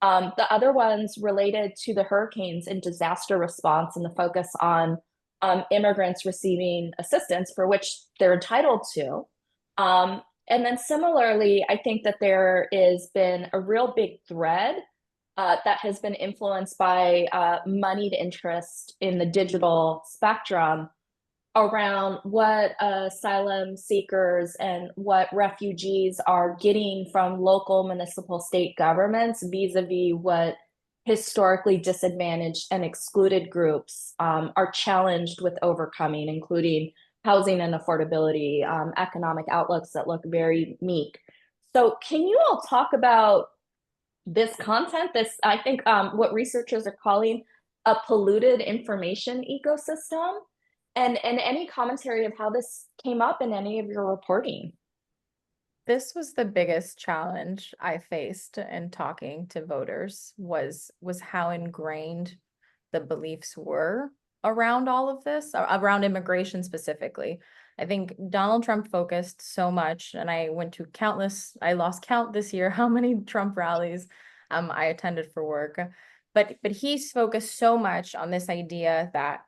The other ones related to the hurricanes and disaster response and the focus on immigrants receiving assistance for which they're entitled to. And then similarly, I think that there has been a real big thread that has been influenced by moneyed interest in the digital spectrum around what asylum seekers and what refugees are getting from local municipal state governments vis-a-vis what historically disadvantaged and excluded groups are challenged with overcoming, including housing and affordability, economic outlooks that look very meek. So can you all talk about this content, this, I think what researchers are calling a polluted information ecosystem, and any commentary of how this came up in any of your reporting? This was the biggest challenge I faced in talking to voters was how ingrained the beliefs were around all of this, around immigration specifically. I think Donald Trump focused so much, and I went to I lost count this year how many Trump rallies I attended for work. But he's focused so much on this idea that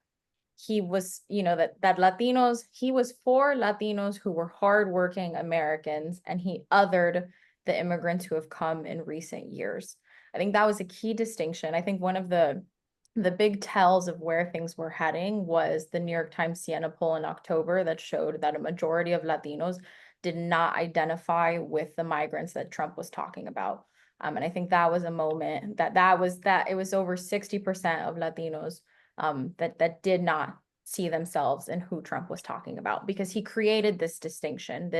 he was, that Latinos, he was for Latinos who were hardworking Americans, and he othered the immigrants who have come in recent years. I think that was a key distinction. I think one of the big tells of where things were heading was the New York Times Siena poll in October that showed that a majority of Latinos did not identify with the migrants that Trump was talking about. And I think that was a moment that it was over 60% of Latinos that did not see themselves in who Trump was talking about, because he created this distinction,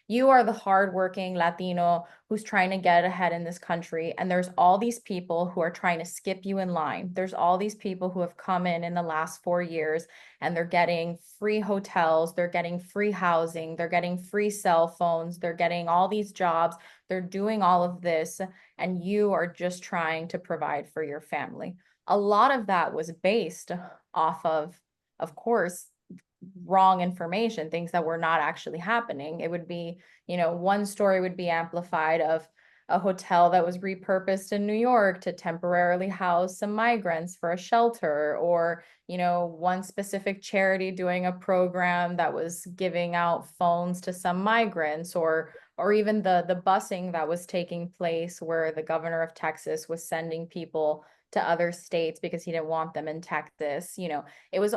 you are the hardworking Latino who's trying to get ahead in this country, and there's all these people who are trying to skip you in line. There's all these people who have come in the last 4 years, and they're getting free hotels, they're getting free housing, they're getting free cell phones, they're getting all these jobs, they're doing all of this, and you are just trying to provide for your family. A lot of that was based off of course, wrong information, things that were not actually happening. It would be, one story would be amplified of a hotel that was repurposed in New York to temporarily house some migrants for a shelter, or, one specific charity doing a program that was giving out phones to some migrants, or even the busing that was taking place where the governor of Texas was sending people to other states because he didn't want them in Texas. It was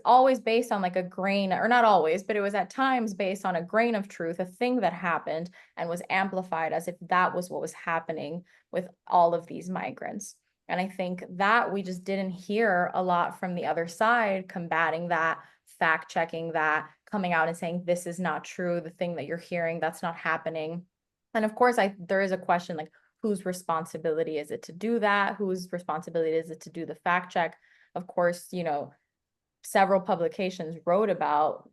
always based on like a grain, or not always, but it was at times based on a grain of truth, a thing that happened, and was amplified as if that was what was happening with all of these migrants. And I think that we just didn't hear a lot from the other side combating that, fact checking that, coming out and saying, this is not true. The thing that you're hearing, that's not happening. And of course, there is a question like, whose responsibility is it to do that? Whose responsibility is it to do the fact check? Of course, several publications wrote about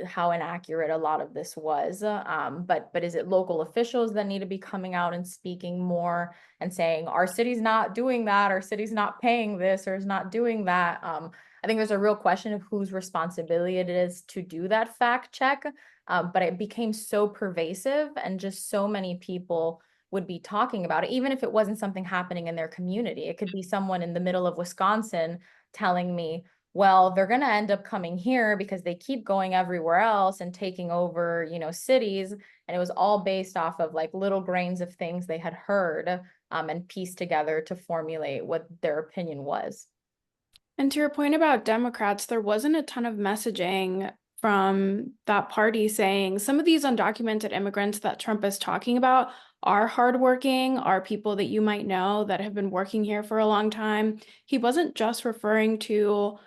how inaccurate a lot of this was. But is it local officials that need to be coming out and speaking more and saying, our city's not doing that, our city's not paying this, or is not doing that? I think there's a real question of whose responsibility it is to do that fact check. But it became so pervasive, and just so many people would be talking about it, even if it wasn't something happening in their community. It could be someone in the middle of Wisconsin telling me, well, they're going to end up coming here because they keep going everywhere else and taking over, cities. And it was all based off of like little grains of things they had heard and pieced together to formulate what their opinion was. And to your point about Democrats, there wasn't a ton of messaging from that party saying some of these undocumented immigrants that Trump is talking about are hardworking, are people that you might know that have been working here for a long time. He wasn't just referring to,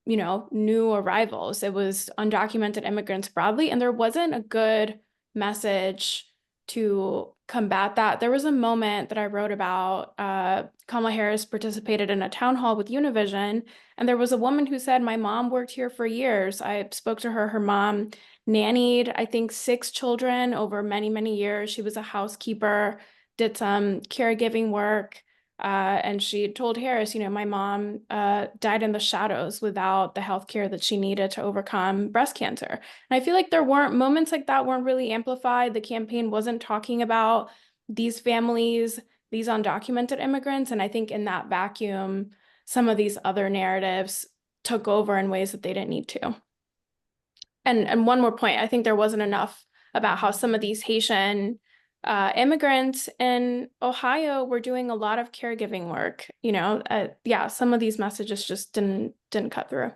new arrivals. It was undocumented immigrants broadly, and there wasn't a good message to combat that. There was a moment that I wrote about. Kamala Harris participated in a town hall with Univision, and there was a woman who said, my mom worked here for years. I spoke to her. Her mom nannied, I think, 6 children over many, many years. She was a housekeeper, did some caregiving work. And she told Harris, my mom died in the shadows without the healthcare that she needed to overcome breast cancer. And I feel like there weren't moments like that weren't really amplified. The campaign wasn't talking about these families, these undocumented immigrants. And I think in that vacuum, some of these other narratives took over in ways that they didn't need to. And one more point, I think there wasn't enough about how some of these Haitian immigrants in Ohio were doing a lot of caregiving work. Some of these messages just didn't cut through.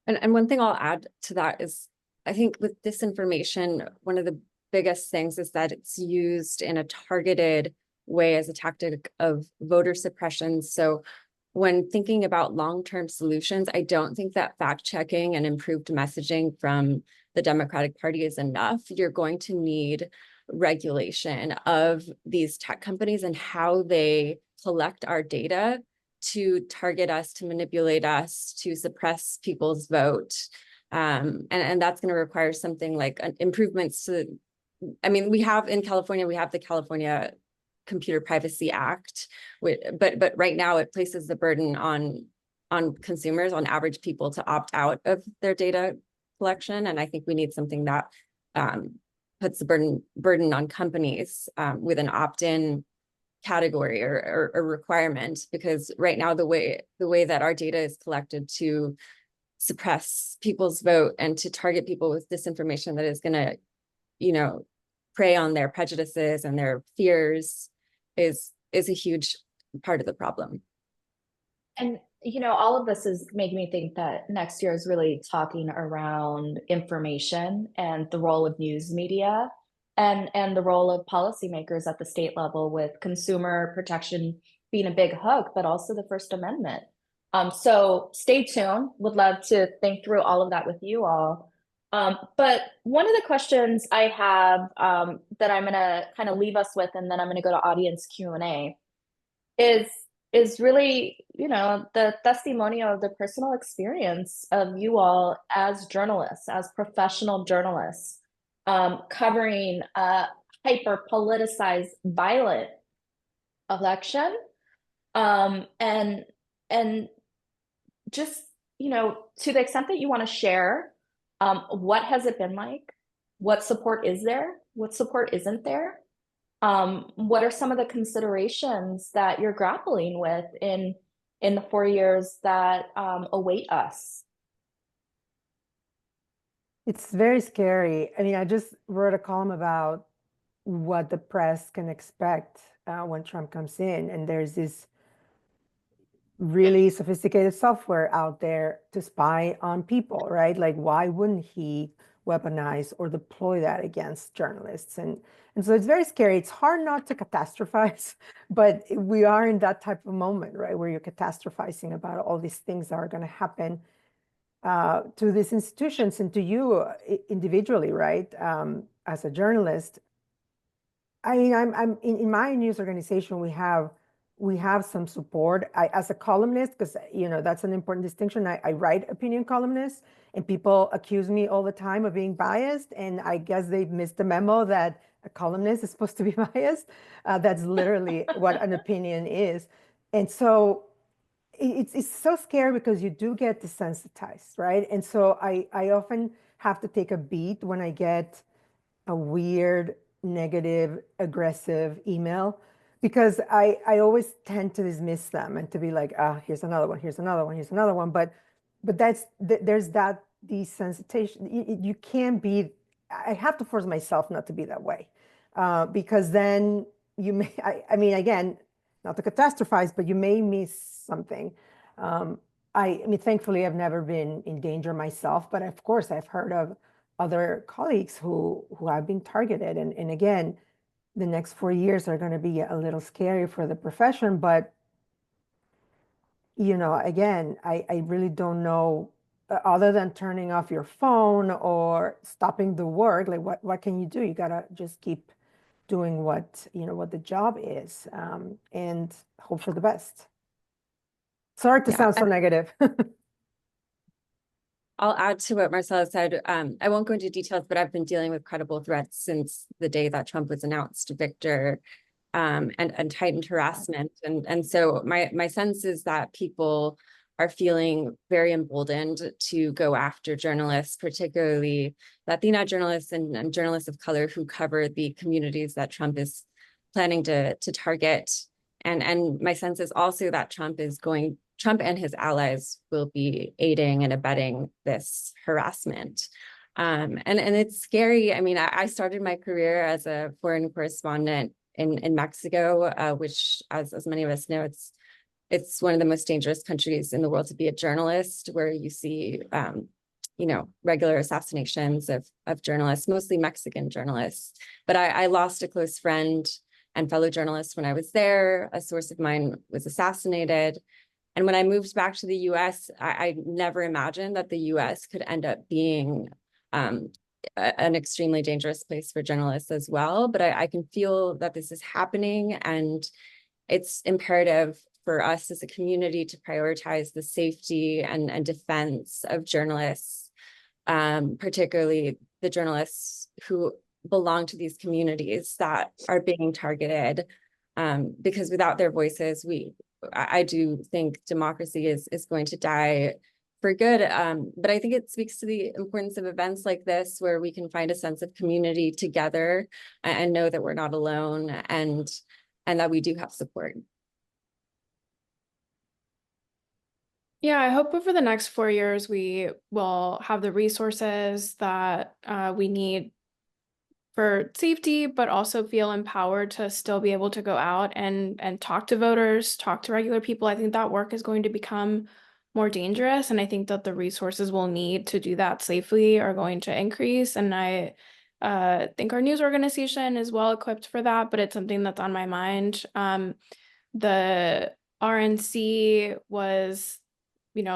And one thing I'll add to that is, I think with disinformation, one of the biggest things is that it's used in a targeted way as a tactic of voter suppression. So when thinking about long-term solutions, I don't think that fact-checking and improved messaging from the Democratic Party is enough. You're going to need regulation of these tech companies and how they collect our data to target us, to manipulate us, to suppress people's vote. And that's going to require something like improvements to, I mean, we have in California, we have the California Computer Privacy Act, but right now it places the burden on consumers, on average people, to opt out of their data collection. And I think we need something that puts the burden on companies with an opt-in category or requirement, because right now the way that our data is collected to suppress people's vote and to target people with disinformation that is going to, you know, prey on their prejudices and their fears is a huge part of the problem. And, you know, all of this is making me think that next year is really talking around information and the role of news media and the role of policymakers at the state level, with consumer protection being a big hook, but also the First Amendment. So stay tuned. Would love to think through all of that with you all. But one of the questions I have that I'm going to kind of leave us with, and then I'm going to go to audience Q&A, is really, you know, the testimonial of the personal experience of you all as journalists, as professional journalists, covering a hyper politicized, violent election, and just, you know, to the extent that you want to share, what has it been like? What support is there? What support isn't there? What are some of the considerations that you're grappling with in the 4 years that await us? It's very scary. I mean, I just wrote a column about what the press can expect when Trump comes in, and there's this really sophisticated software out there to spy on people, right? Like, why wouldn't he weaponize or deploy that against journalists? And so it's very scary. It's hard not to catastrophize, but we are in that type of moment, right, where you're catastrophizing about all these things that are going to happen to these institutions and to you individually, right? As a journalist, I mean, I'm in my news organization, we have some support. As a columnist, because, you know, that's an important distinction. I write opinion columnists, and people accuse me all the time of being biased. And I guess they've missed the memo that a columnist is supposed to be biased. That's literally what an opinion is. And so it's so scary because you do get desensitized, right? And so I often have to take a beat when I get a weird, negative, aggressive email, because I always tend to dismiss them and to be like, here's another one, here's another one, here's another one. But there's that desensitization. You can't be, I have to force myself not to be that way, because then you may, I mean, again, not to catastrophize, but you may miss something. I mean, thankfully, I've never been in danger myself, but of course, I've heard of other colleagues who have been targeted. And again, the next 4 years are going to be a little scary for the profession. But, you know, again, I really don't know, other than turning off your phone or stopping the work, like what can you do? You got to just keep doing what, you know, what the job is, and hope for the best. Sorry to sound so negative. I'll add to what Marcela said. I won't go into details, but I've been dealing with credible threats since the day that Trump was announced victor, and heightened harassment. And so my sense is that people are feeling very emboldened to go after journalists, particularly Latina journalists and journalists of color who cover the communities that Trump is planning to target. And my sense is also that Trump and his allies will be aiding and abetting this harassment. And it's scary. I mean, I started my career as a foreign correspondent in Mexico, which, as many of us know, it's one of the most dangerous countries in the world to be a journalist, where you see regular assassinations of journalists, mostly Mexican journalists. But I lost a close friend and fellow journalist when I was there. A source of mine was assassinated. And when I moved back to the US, I never imagined that the US could end up being an extremely dangerous place for journalists as well. But I can feel that this is happening, and it's imperative for us as a community to prioritize the safety and defense of journalists, particularly the journalists who belong to these communities that are being targeted, because without their voices, I do think democracy is going to die for good. But I think it speaks to the importance of events like this, where we can find a sense of community together and know that we're not alone, and that we do have support. Yeah, I hope over the next 4 years, we will have the resources that we need for safety, but also feel empowered to still be able to go out and talk to voters, talk to regular people. I think that work is going to become more dangerous, and I think that the resources we'll need to do that safely are going to increase. And I think our news organization is well equipped for that, but it's something that's on my mind. The RNC was,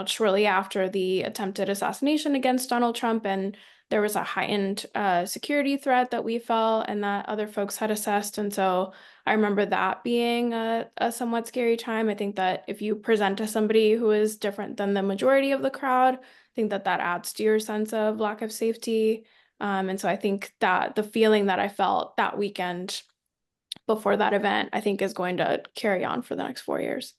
shortly after the attempted assassination against Donald Trump, and there was a heightened security threat that we felt and that other folks had assessed. And so I remember that being a somewhat scary time. I think that if you present to somebody who is different than the majority of the crowd, I think that adds to your sense of lack of safety. And so I think that the feeling that I felt that weekend before that event, I think is going to carry on for the next 4 years.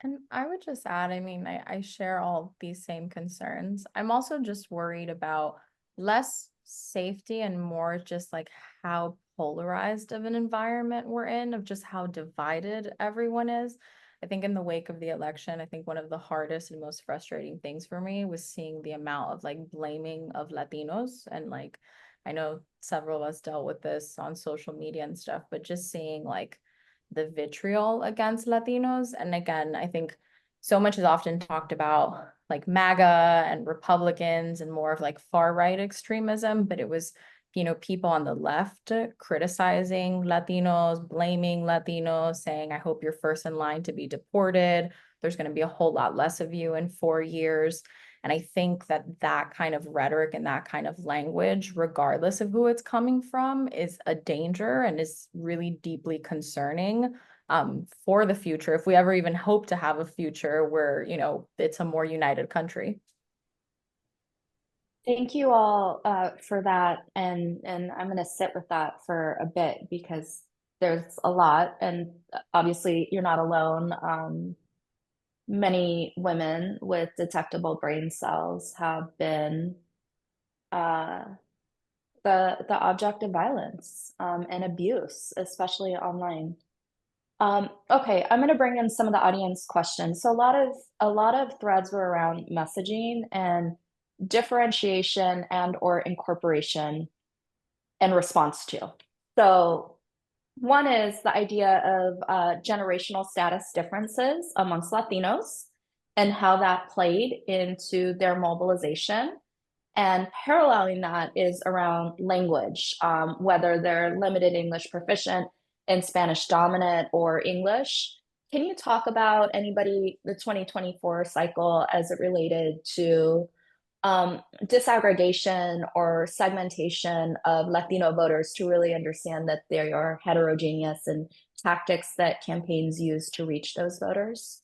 And I would just add, I mean, I share all these same concerns. I'm also just worried about less safety and more just like how polarized of an environment we're in, of just how divided everyone is. I think in the wake of the election, I think one of the hardest and most frustrating things for me was seeing the amount of like blaming of Latinos. And like, I know several of us dealt with this on social media and stuff, but just seeing like the vitriol against Latinos. And again, I think so much is often talked about like MAGA and Republicans and more of like far right extremism, but it was, people on the left criticizing Latinos, blaming Latinos, saying, I hope you're first in line to be deported. There's going to be a whole lot less of you in 4 years. And I think that kind of rhetoric and that kind of language, regardless of who it's coming from, is a danger and is really deeply concerning for the future, if we ever even hope to have a future where, it's a more united country. Thank you all for that. And I'm going to sit with that for a bit because there's a lot. And obviously, you're not alone. Many women with detectable brain cells have been the object of violence and abuse, especially online. Okay, I'm going to bring in some of the audience questions. So a lot of threads were around messaging and differentiation and or incorporation in response to. So one is the idea of generational status differences amongst Latinos and how that played into their mobilization. And paralleling that is around language, whether they're limited English proficient in Spanish dominant or English. Can you talk about the 2024 cycle as it related to disaggregation or segmentation of Latino voters to really understand that they are heterogeneous and tactics that campaigns use to reach those voters?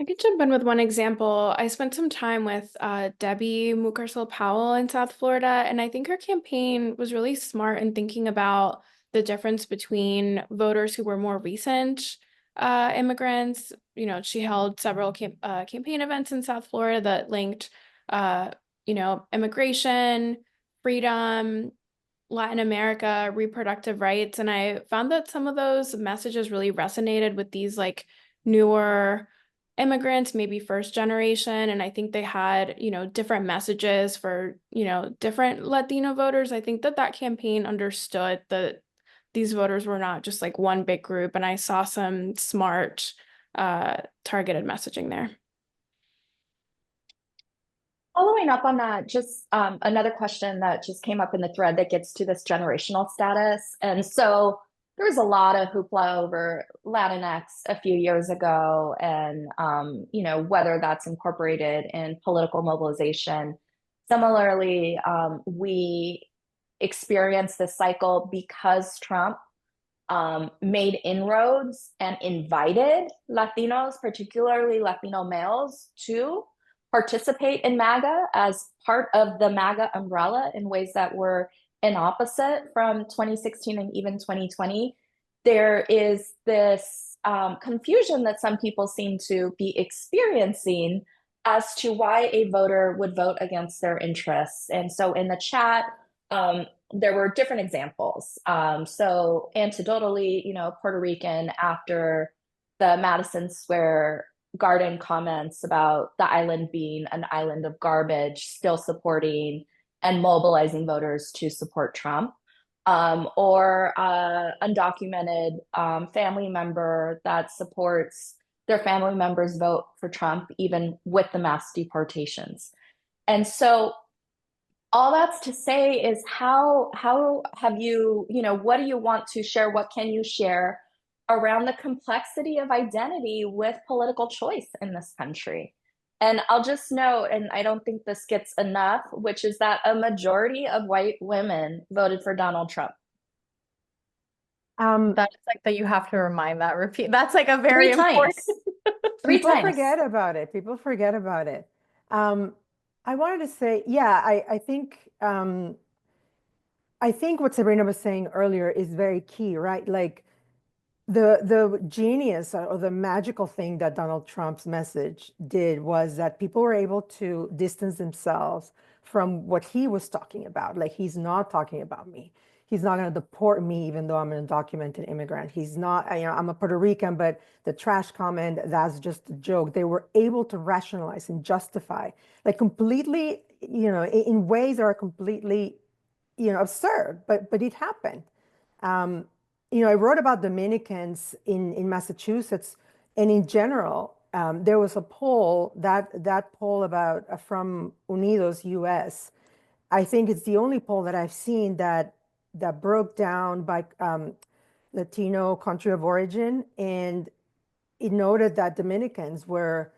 I could jump in with one example. I spent some time with Debbie Mucarsel Powell in South Florida, and I think her campaign was really smart in thinking about the difference between voters who were more recent immigrants. She held several campaign events in South Florida that linked, immigration, freedom, Latin America, reproductive rights. And I found that some of those messages really resonated with these like newer immigrants, maybe first generation. And I think they had, different messages for, different Latino voters. I think that campaign understood the these voters were not just like one big group, and I saw some smart targeted messaging there. Following up on that, just another question that just came up in the thread that gets to this generational status. And so there was a lot of hoopla over Latinx a few years ago, and whether that's incorporated in political mobilization. Similarly, we experienced this cycle because Trump made inroads and invited Latinos, particularly Latino males, to participate in MAGA as part of the MAGA umbrella in ways that were an opposite from 2016 and even 2020. There is this confusion that some people seem to be experiencing as to why a voter would vote against their interests. And so in the chat, there were different examples. So anecdotally, Puerto Rican, after the Madison Square Garden comments about the island being an island of garbage, still supporting and mobilizing voters to support Trump. Or undocumented family member that supports their family members vote for Trump, even with the mass deportations. And so all that's to say is how have you, what do you want to share? What can you share around the complexity of identity with political choice in this country? And I'll just note, and I don't think this gets enough, which is that a majority of white women voted for Donald Trump. That's like that you have to repeat. That's like a very important. People forget about it. People forget about it. I wanted to say, yeah, I think what Sabrina was saying earlier is very key, right? Like the genius or the magical thing that Donald Trump's message did was that people were able to distance themselves from what he was talking about. Like, he's not talking about me. He's not going to deport me, even though I'm an undocumented immigrant. He's not, I'm a Puerto Rican, but the trash comment, that's just a joke. They were able to rationalize and justify, like, completely, in ways that are completely, absurd, but it happened. I wrote about Dominicans in Massachusetts, and in general, there was a poll, that poll about from Unidos US. I think it's the only poll that I've seen that broke down by Latino country of origin, and it noted that Dominicans were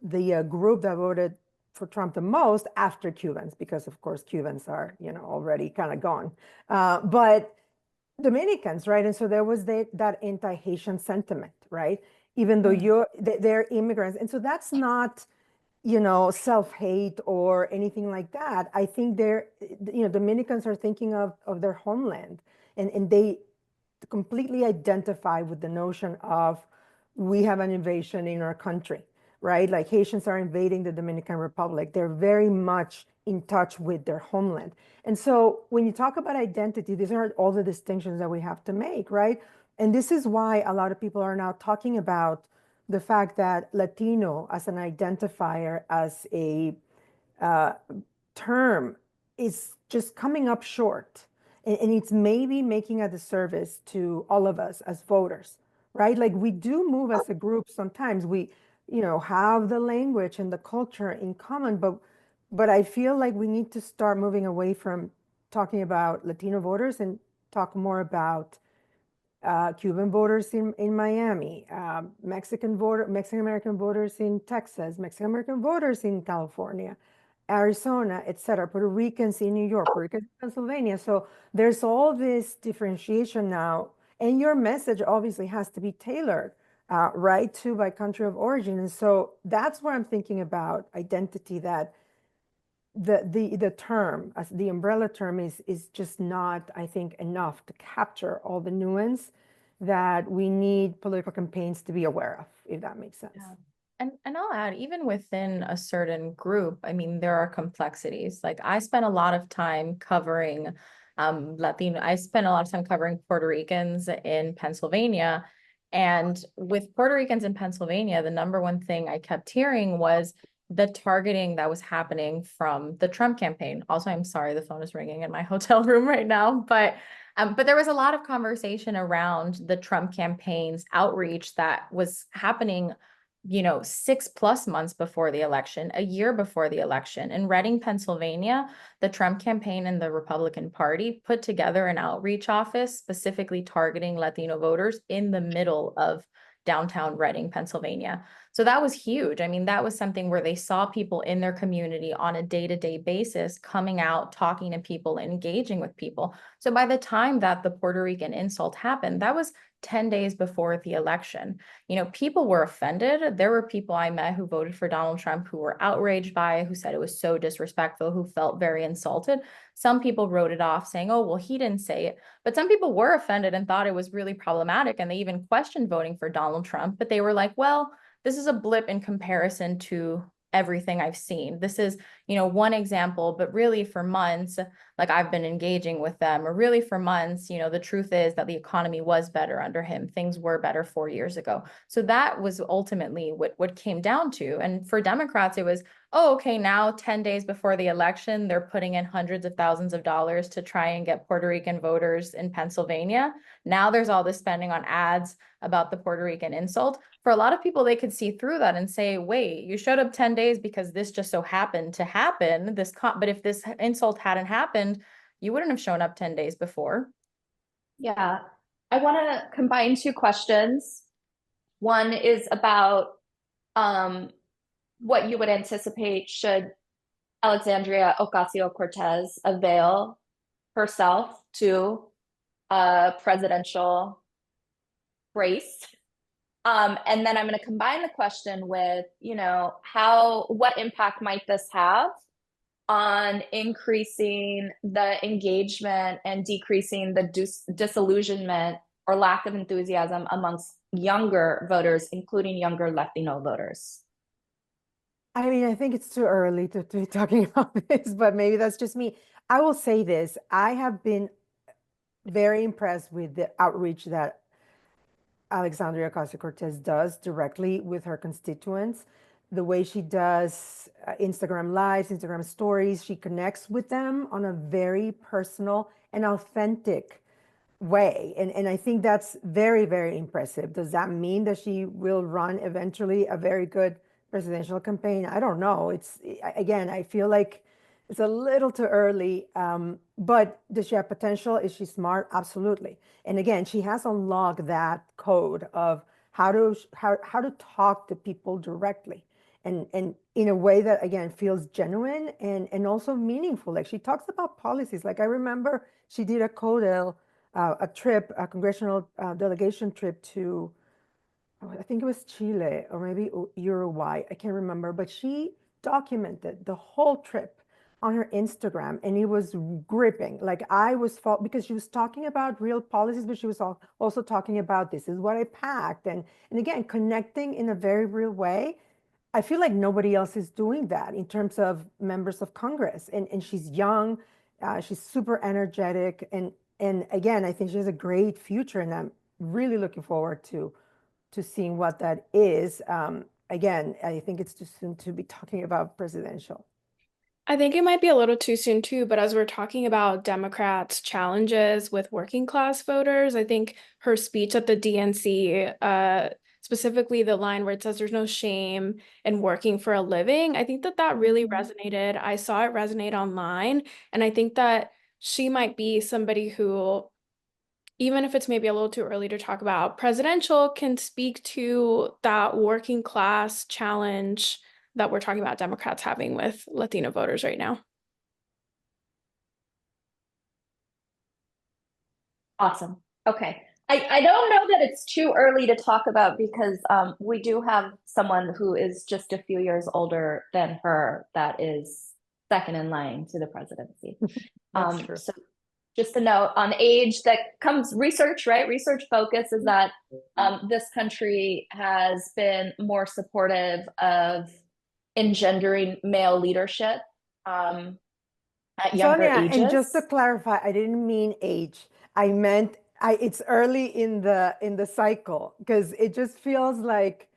the group that voted for Trump the most after Cubans, because of course Cubans are already kind of gone, but Dominicans, right? And so there was that anti-Haitian sentiment, right? Even though they're immigrants, and so that's not self-hate or anything like that. I think Dominicans are thinking of their homeland, and they completely identify with the notion of, we have an invasion in our country, right? Like, Haitians are invading the Dominican Republic. They're very much in touch with their homeland. And so when you talk about identity, these are all the distinctions that we have to make, right? And this is why a lot of people are now talking about the fact that Latino as an identifier, as a term, is just coming up short. And it's maybe making a disservice to all of us as voters, right? Like, we do move as a group sometimes. We, have the language and the culture in common, but I feel like we need to start moving away from talking about Latino voters and talk more about Cuban voters in Miami, Mexican American voters in Texas, Mexican American voters in California, Arizona, et cetera, Puerto Ricans in New York, Puerto Ricans in Pennsylvania. So there's all this differentiation now, and your message obviously has to be tailored, right, to by country of origin. And so that's where I'm thinking about identity, that the term, as the umbrella term, is just not, I think, enough to capture all the nuance that we need political campaigns to be aware of, if that makes sense. Yeah. And I'll add, even within a certain group, I mean, there are complexities. Like, I spent a lot of time covering I spent a lot of time covering Puerto Ricans in Pennsylvania. And with Puerto Ricans in Pennsylvania, the number one thing I kept hearing was the targeting that was happening from the Trump campaign. Also, I'm sorry, the phone is ringing in my hotel room right now, but there was a lot of conversation around the Trump campaign's outreach that was happening, 6+ months before the election, a year before the election. In Reading, Pennsylvania, the Trump campaign and the Republican Party put together an outreach office specifically targeting Latino voters in the middle of downtown Reading, Pennsylvania. So that was huge. I mean, that was something where they saw people in their community on a day-to-day basis coming out, talking to people, engaging with people. So by the time that the Puerto Rican insult happened, that was 10 days before the election. People were offended. There were people I met who voted for Donald Trump who were outraged by it, who said it was so disrespectful, who felt very insulted. Some people wrote it off saying, oh, well, he didn't say it. But some people were offended and thought it was really problematic. And they even questioned voting for Donald Trump. But they were like, well, this is a blip in comparison to everything I've seen. This is, one example, but really for months, like I've been engaging with them, or really for months, the truth is that the economy was better under him. Things were better 4 years ago. So that was ultimately what came down to. And for Democrats, it was, oh, okay, now 10 days before the election, they're putting in hundreds of thousands of dollars to try and get Puerto Rican voters in Pennsylvania. Now there's all this spending on ads about the Puerto Rican insult. For a lot of people, they could see through that and say, wait, you showed up 10 days because this just so happened to happen. But if this insult hadn't happened, you wouldn't have shown up 10 days before. Yeah, I want to combine two questions. One is about what you would anticipate should Alexandria Ocasio-Cortez avail herself to a presidential race. And then I'm going to combine the question with, what impact might this have on increasing the engagement and decreasing the disillusionment or lack of enthusiasm amongst younger voters, including younger Latino voters? I mean, I think it's too early to be talking about this, but maybe that's just me. I will say this. I have been very impressed with the outreach that Alexandria Ocasio-Cortez does directly with her constituents. The way she does Instagram lives, Instagram stories, she connects with them on a very personal and authentic way. And I think that's very, very impressive. Does that mean that she will run eventually a very good presidential campaign? I don't know. Again, I feel like it's a little too early. But does she have potential? Is she smart? Absolutely. And again, she has unlocked that code of how to talk to people directly and in a way that, again, feels genuine and also meaningful. Like she talks about policies. Like I remember she did a CODEL, a congressional delegation trip to, I think it was Chile or maybe Uruguay. I can't remember, but she documented the whole trip on her Instagram, and it was gripping. Like I was because she was talking about real policies, but she was also talking about this is what I packed, and again connecting in a very real way. I feel like nobody else is doing that in terms of members of Congress, and she's young, she's super energetic, and again, I think she has a great future, and I'm really looking forward to seeing what that is. Again, I think it's too soon to be talking about presidential. I think it might be a little too soon too, but as we're talking about Democrats' challenges with working class voters, I think her speech at the DNC, specifically the line where it says there's no shame in working for a living, I think that really resonated. I saw it resonate online, and I think that she might be somebody who, even if it's maybe a little too early to talk about presidential, can speak to that working class challenge that we're talking about Democrats having with Latino voters right now. Awesome. Okay. I don't know that it's too early to talk about because we do have someone who is just a few years older than her that is second in line to the presidency. That's true. So just a note on age that comes research, right? Research focus is that this country has been more supportive of engendering male leadership at younger Sonja, ages. and just to clarify, I didn't mean age. I meant it's early in the cycle because it just feels like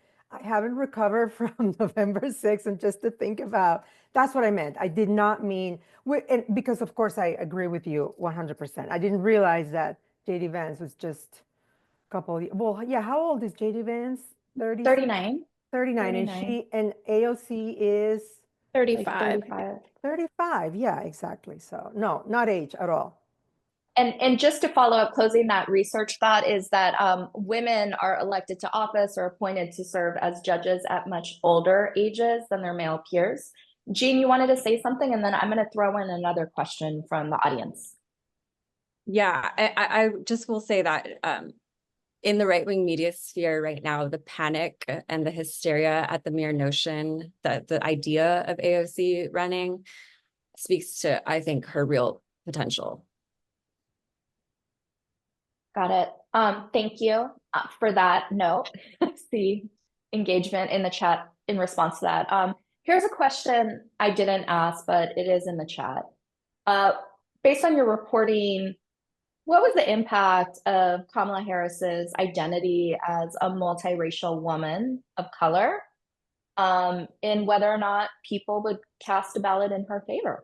I haven't recovered from November 6th, and just to think about, that's what I meant. I did not mean, and because of course I agree with you 100%. I didn't realize that JD Vance was just a couple, well, yeah, how old is JD Vance? 30, 39. 39, and 39. and AOC is Like 35. 35. 35. Yeah, exactly. So no, not age at all. And just to follow up, closing that research thought is that women are elected to office or appointed to serve as judges at much older ages than their male peers. Jean, you wanted to say something, and then I'm going to throw in another question from the audience. Yeah, I just will say that in the right-wing media sphere right now, the panic and the hysteria at the mere notion that the idea of AOC running speaks to, I think, her real potential. Got it. Thank you for that note. The engagement in the chat in response to that. Here's a question I didn't ask, but it is in the chat. Based on your reporting, what was the impact of Kamala Harris's identity as a multiracial woman of color in whether or not people would cast a ballot in her favor?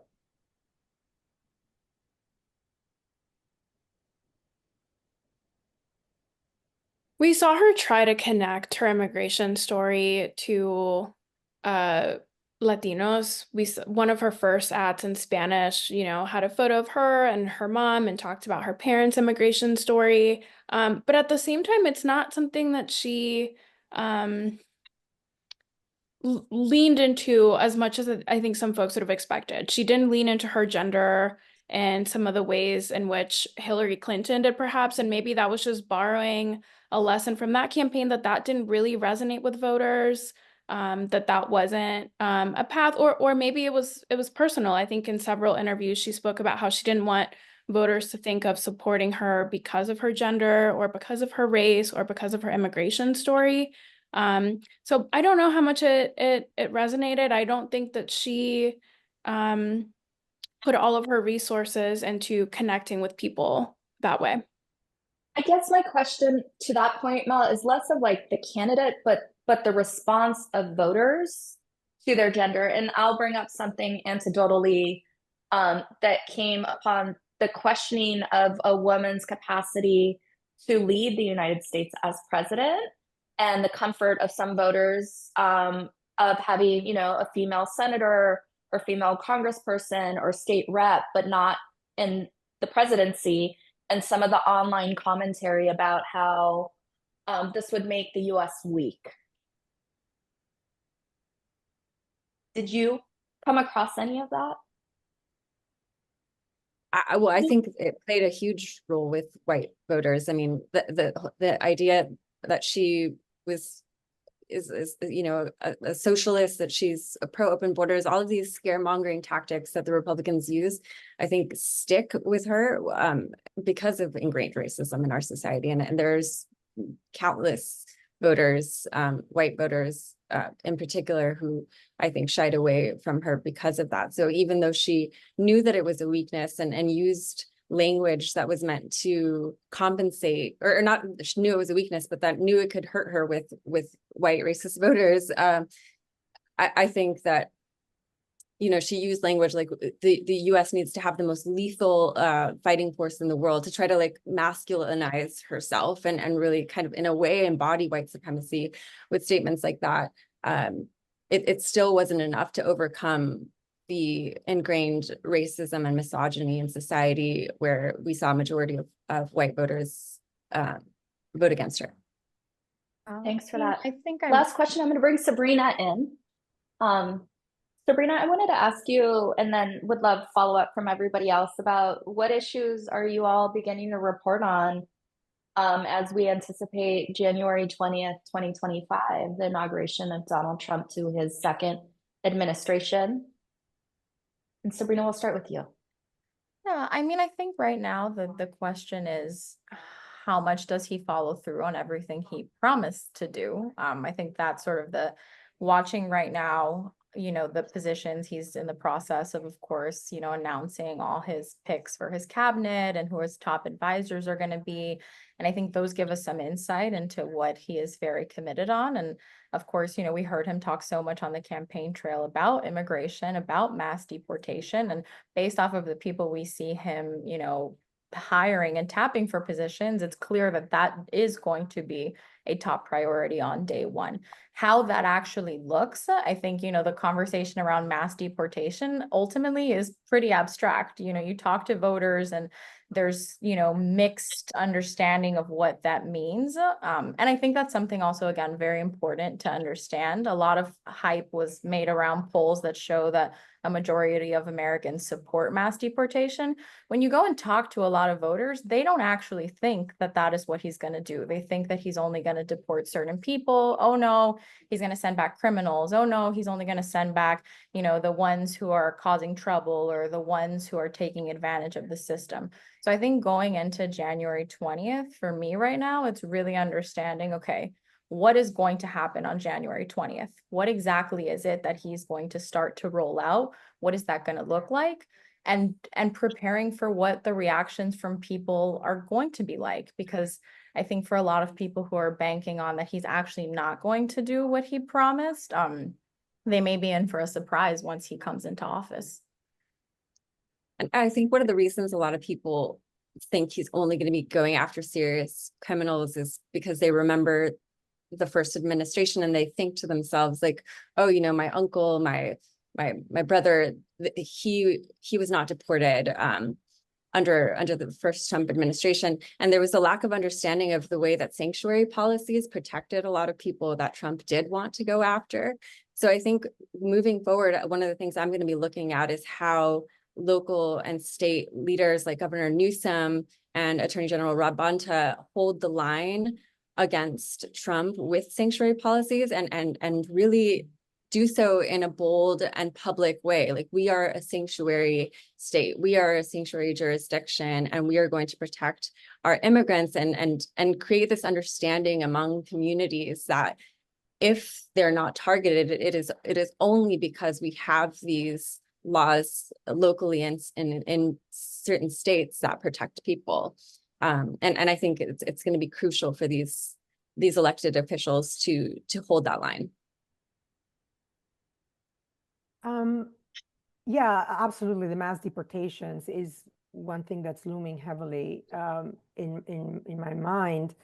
We saw her try to connect her immigration story to Latinos. One of her first ads in Spanish, had a photo of her and her mom and talked about her parents' immigration story. But at the same time, it's not something that she leaned into as much as I think some folks would have expected. She didn't lean into her gender and some of the ways in which Hillary Clinton did, perhaps, and maybe that was just borrowing a lesson from that campaign, that didn't really resonate with voters, that wasn't a path, or maybe it was personal. I think in several interviews she spoke about how she didn't want voters to think of supporting her because of her gender or because of her race or because of her immigration story. So I don't know how much it resonated. I don't think that she put all of her resources into connecting with people that way. I guess my question to that point, Mel, is less of like the candidate, but the response of voters to their gender. And I'll bring up something anecdotally that came upon the questioning of a woman's capacity to lead the United States as president, and the comfort of some voters of having, a female senator or female congressperson or state rep, but not in the presidency, and some of the online commentary about how this would make the US weak. Did you come across any of that? I think it played a huge role with white voters. I mean, the idea that she is a socialist, that she's a pro open borders, all of these scaremongering tactics that the Republicans use, I think stick with her because of ingrained racism in our society. And there's countless voters, white voters in particular, who I think shied away from her because of that. So even though she knew that it was a weakness and used language that was meant to compensate, or not, she knew it was a weakness, but that knew it could hurt her with white racist voters. I think that, she used language like the US needs to have the most lethal fighting force in the world, to try to like masculinize herself and really kind of in a way embody white supremacy with statements like that. It still wasn't enough to overcome the ingrained racism and misogyny in society, where we saw a majority of white voters vote against her. Thanks for that. I think Last question, I'm going to bring Sabrina in. Sabrina, I wanted to ask you, and then would love follow-up from everybody else, about what issues are you all beginning to report on as we anticipate January 20th, 2025, the inauguration of Donald Trump to his second administration. And Sabrina, we'll start with you. Yeah, I mean, I think right now the question is, how much does he follow through on everything he promised to do? I think that's sort of the watching right now. the positions. He's in the process of course, announcing all his picks for his cabinet and who his top advisors are going to be. And I think those give us some insight into what he is very committed on. And of course, we heard him talk so much on the campaign trail about immigration, about mass deportation, and based off of the people we see him, hiring and tapping for positions, it's clear that that is going to be a top priority on day one. How that actually looks, I think, the conversation around mass deportation ultimately is pretty abstract. You talk to voters and there's, mixed understanding of what that means. And I think that's something also, again, very important to understand. A lot of hype was made around polls that show that a majority of Americans support mass deportation. When you go and talk to a lot of voters, they don't actually think that that is what he's going to do. They think that he's only going to deport certain people. Oh no, he's going to send back criminals. Oh no, he's only going to send back, the ones who are causing trouble or the ones who are taking advantage of the system. So I think going into January 20th, for me right now, it's really understanding, okay, what is going to happen on January 20th? What exactly is it that he's going to start to roll out? What is that going to look like? And preparing for what the reactions from people are going to be like, because I think for a lot of people who are banking on that he's actually not going to do what he promised, they may be in for a surprise once he comes into office. And I think one of the reasons a lot of people think he's only going to be going after serious criminals is because they remember the first administration and they think to themselves like, oh, my uncle, my brother, he was not deported under the first Trump administration. And there was a lack of understanding of the way that sanctuary policies protected a lot of people that Trump did want to go after. So I think moving forward, one of the things I'm going to be looking at is how local and state leaders like Governor Newsom and Attorney General Rob Bonta hold the line against Trump with sanctuary policies and really do so in a bold and public way. Like, we are a sanctuary state, we are a sanctuary jurisdiction, and we are going to protect our immigrants and create this understanding among communities that if they're not targeted, it is only because we have these laws locally and in certain states that protect people. And I think it's going to be crucial for these elected officials to hold that line. Yeah, absolutely. The mass deportations is one thing that's looming heavily in my mind,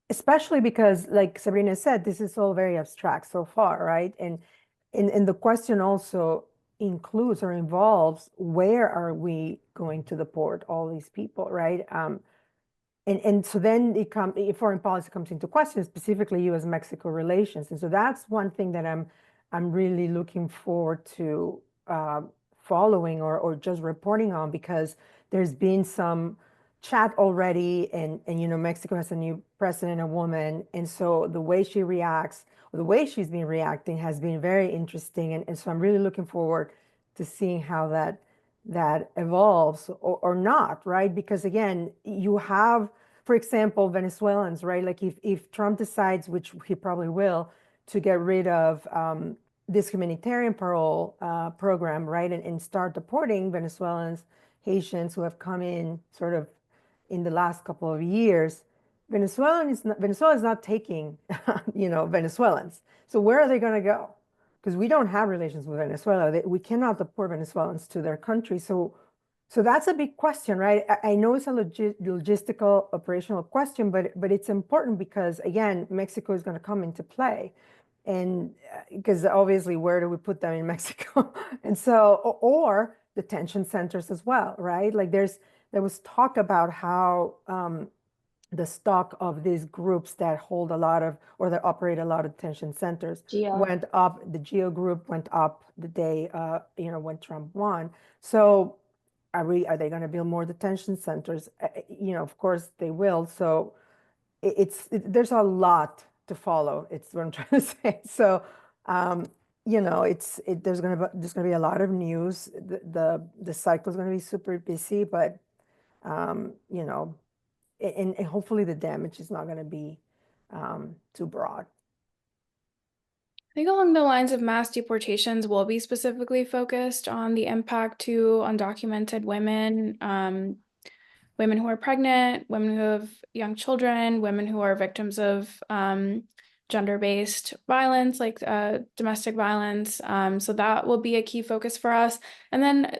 especially because, like Sabrina said, this is all very abstract so far, right? And the question also includes or involves, where are we going to deport all these people, right? And so then foreign policy comes into question, specifically U.S.-Mexico relations. And so that's one thing that I'm really looking forward to following or just reporting on, because there's been some chat already, and Mexico has a new president, a woman, and so the way she reacts, or the way she's been reacting, has been very interesting, and so I'm really looking forward to seeing how that evolves or not, right? Because again, you have, for example, Venezuelans, right? Like if Trump decides, which he probably will, to get rid of this humanitarian parole program, right? And start deporting Venezuelans, Haitians who have come in sort of in the last couple of years, Venezuela is not taking, Venezuelans. So where are they going to go? Because we don't have relations with Venezuela. We cannot deport Venezuelans to their country. So that's a big question, right? I know it's a logistical, operational question, but it's important because, again, Mexico is going to come into play. And because obviously, where do we put them in Mexico? And so, or detention centers as well, right? Like there was talk about how the stock of these groups that hold a lot of, or that operate a lot of detention centers went up. The GEO group went up the day, when Trump won. So are they going to build more detention centers? Of course they will. So there's a lot to follow. It's what I'm trying to say. So, there's going to be a lot of news. The cycle is going to be super busy, but, and hopefully the damage is not going to be too broad. I think along the lines of mass deportations will be specifically focused on the impact to undocumented women, women who are pregnant, women who have young children, women who are victims of gender-based violence, like domestic violence. So that will be a key focus for us. And then,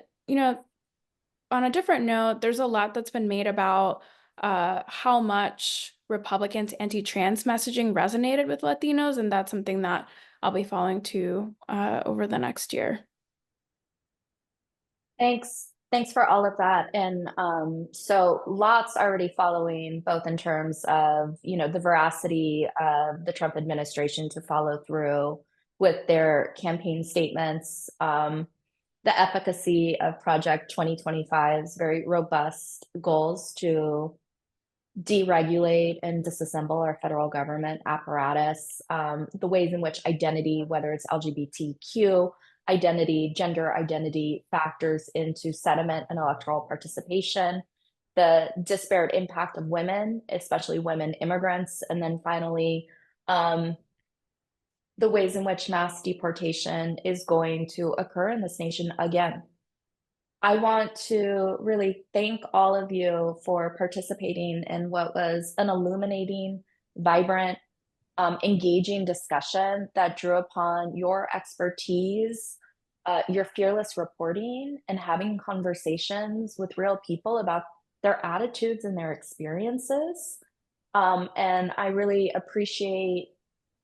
on a different note, there's a lot that's been made about how much Republicans' anti-trans messaging resonated with Latinos, and that's something that I'll be following too over the next year. Thanks. Thanks for all of that. And so lots already following, both in terms of, the veracity of the Trump administration to follow through with their campaign statements, the efficacy of Project 2025's very robust goals to deregulate and disassemble our federal government apparatus, the ways in which identity, whether it's LGBTQ identity, gender identity, factors into sentiment and electoral participation, the disparate impact of women, especially women immigrants, and then finally, the ways in which mass deportation is going to occur in this nation again. I want to really thank all of you for participating in what was an illuminating, vibrant, engaging discussion that drew upon your expertise, your fearless reporting, and having conversations with real people about their attitudes and their experiences. And I really appreciate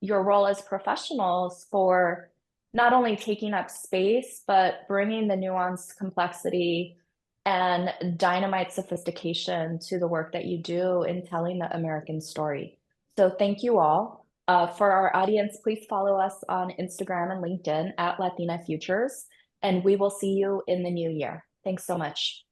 your role as professionals for not only taking up space, but bringing the nuanced complexity and dynamite sophistication to the work that you do in telling the American story. So thank you all. For our audience, please follow us on Instagram and LinkedIn at Latina Futures, and we will see you in the new year. Thanks so much.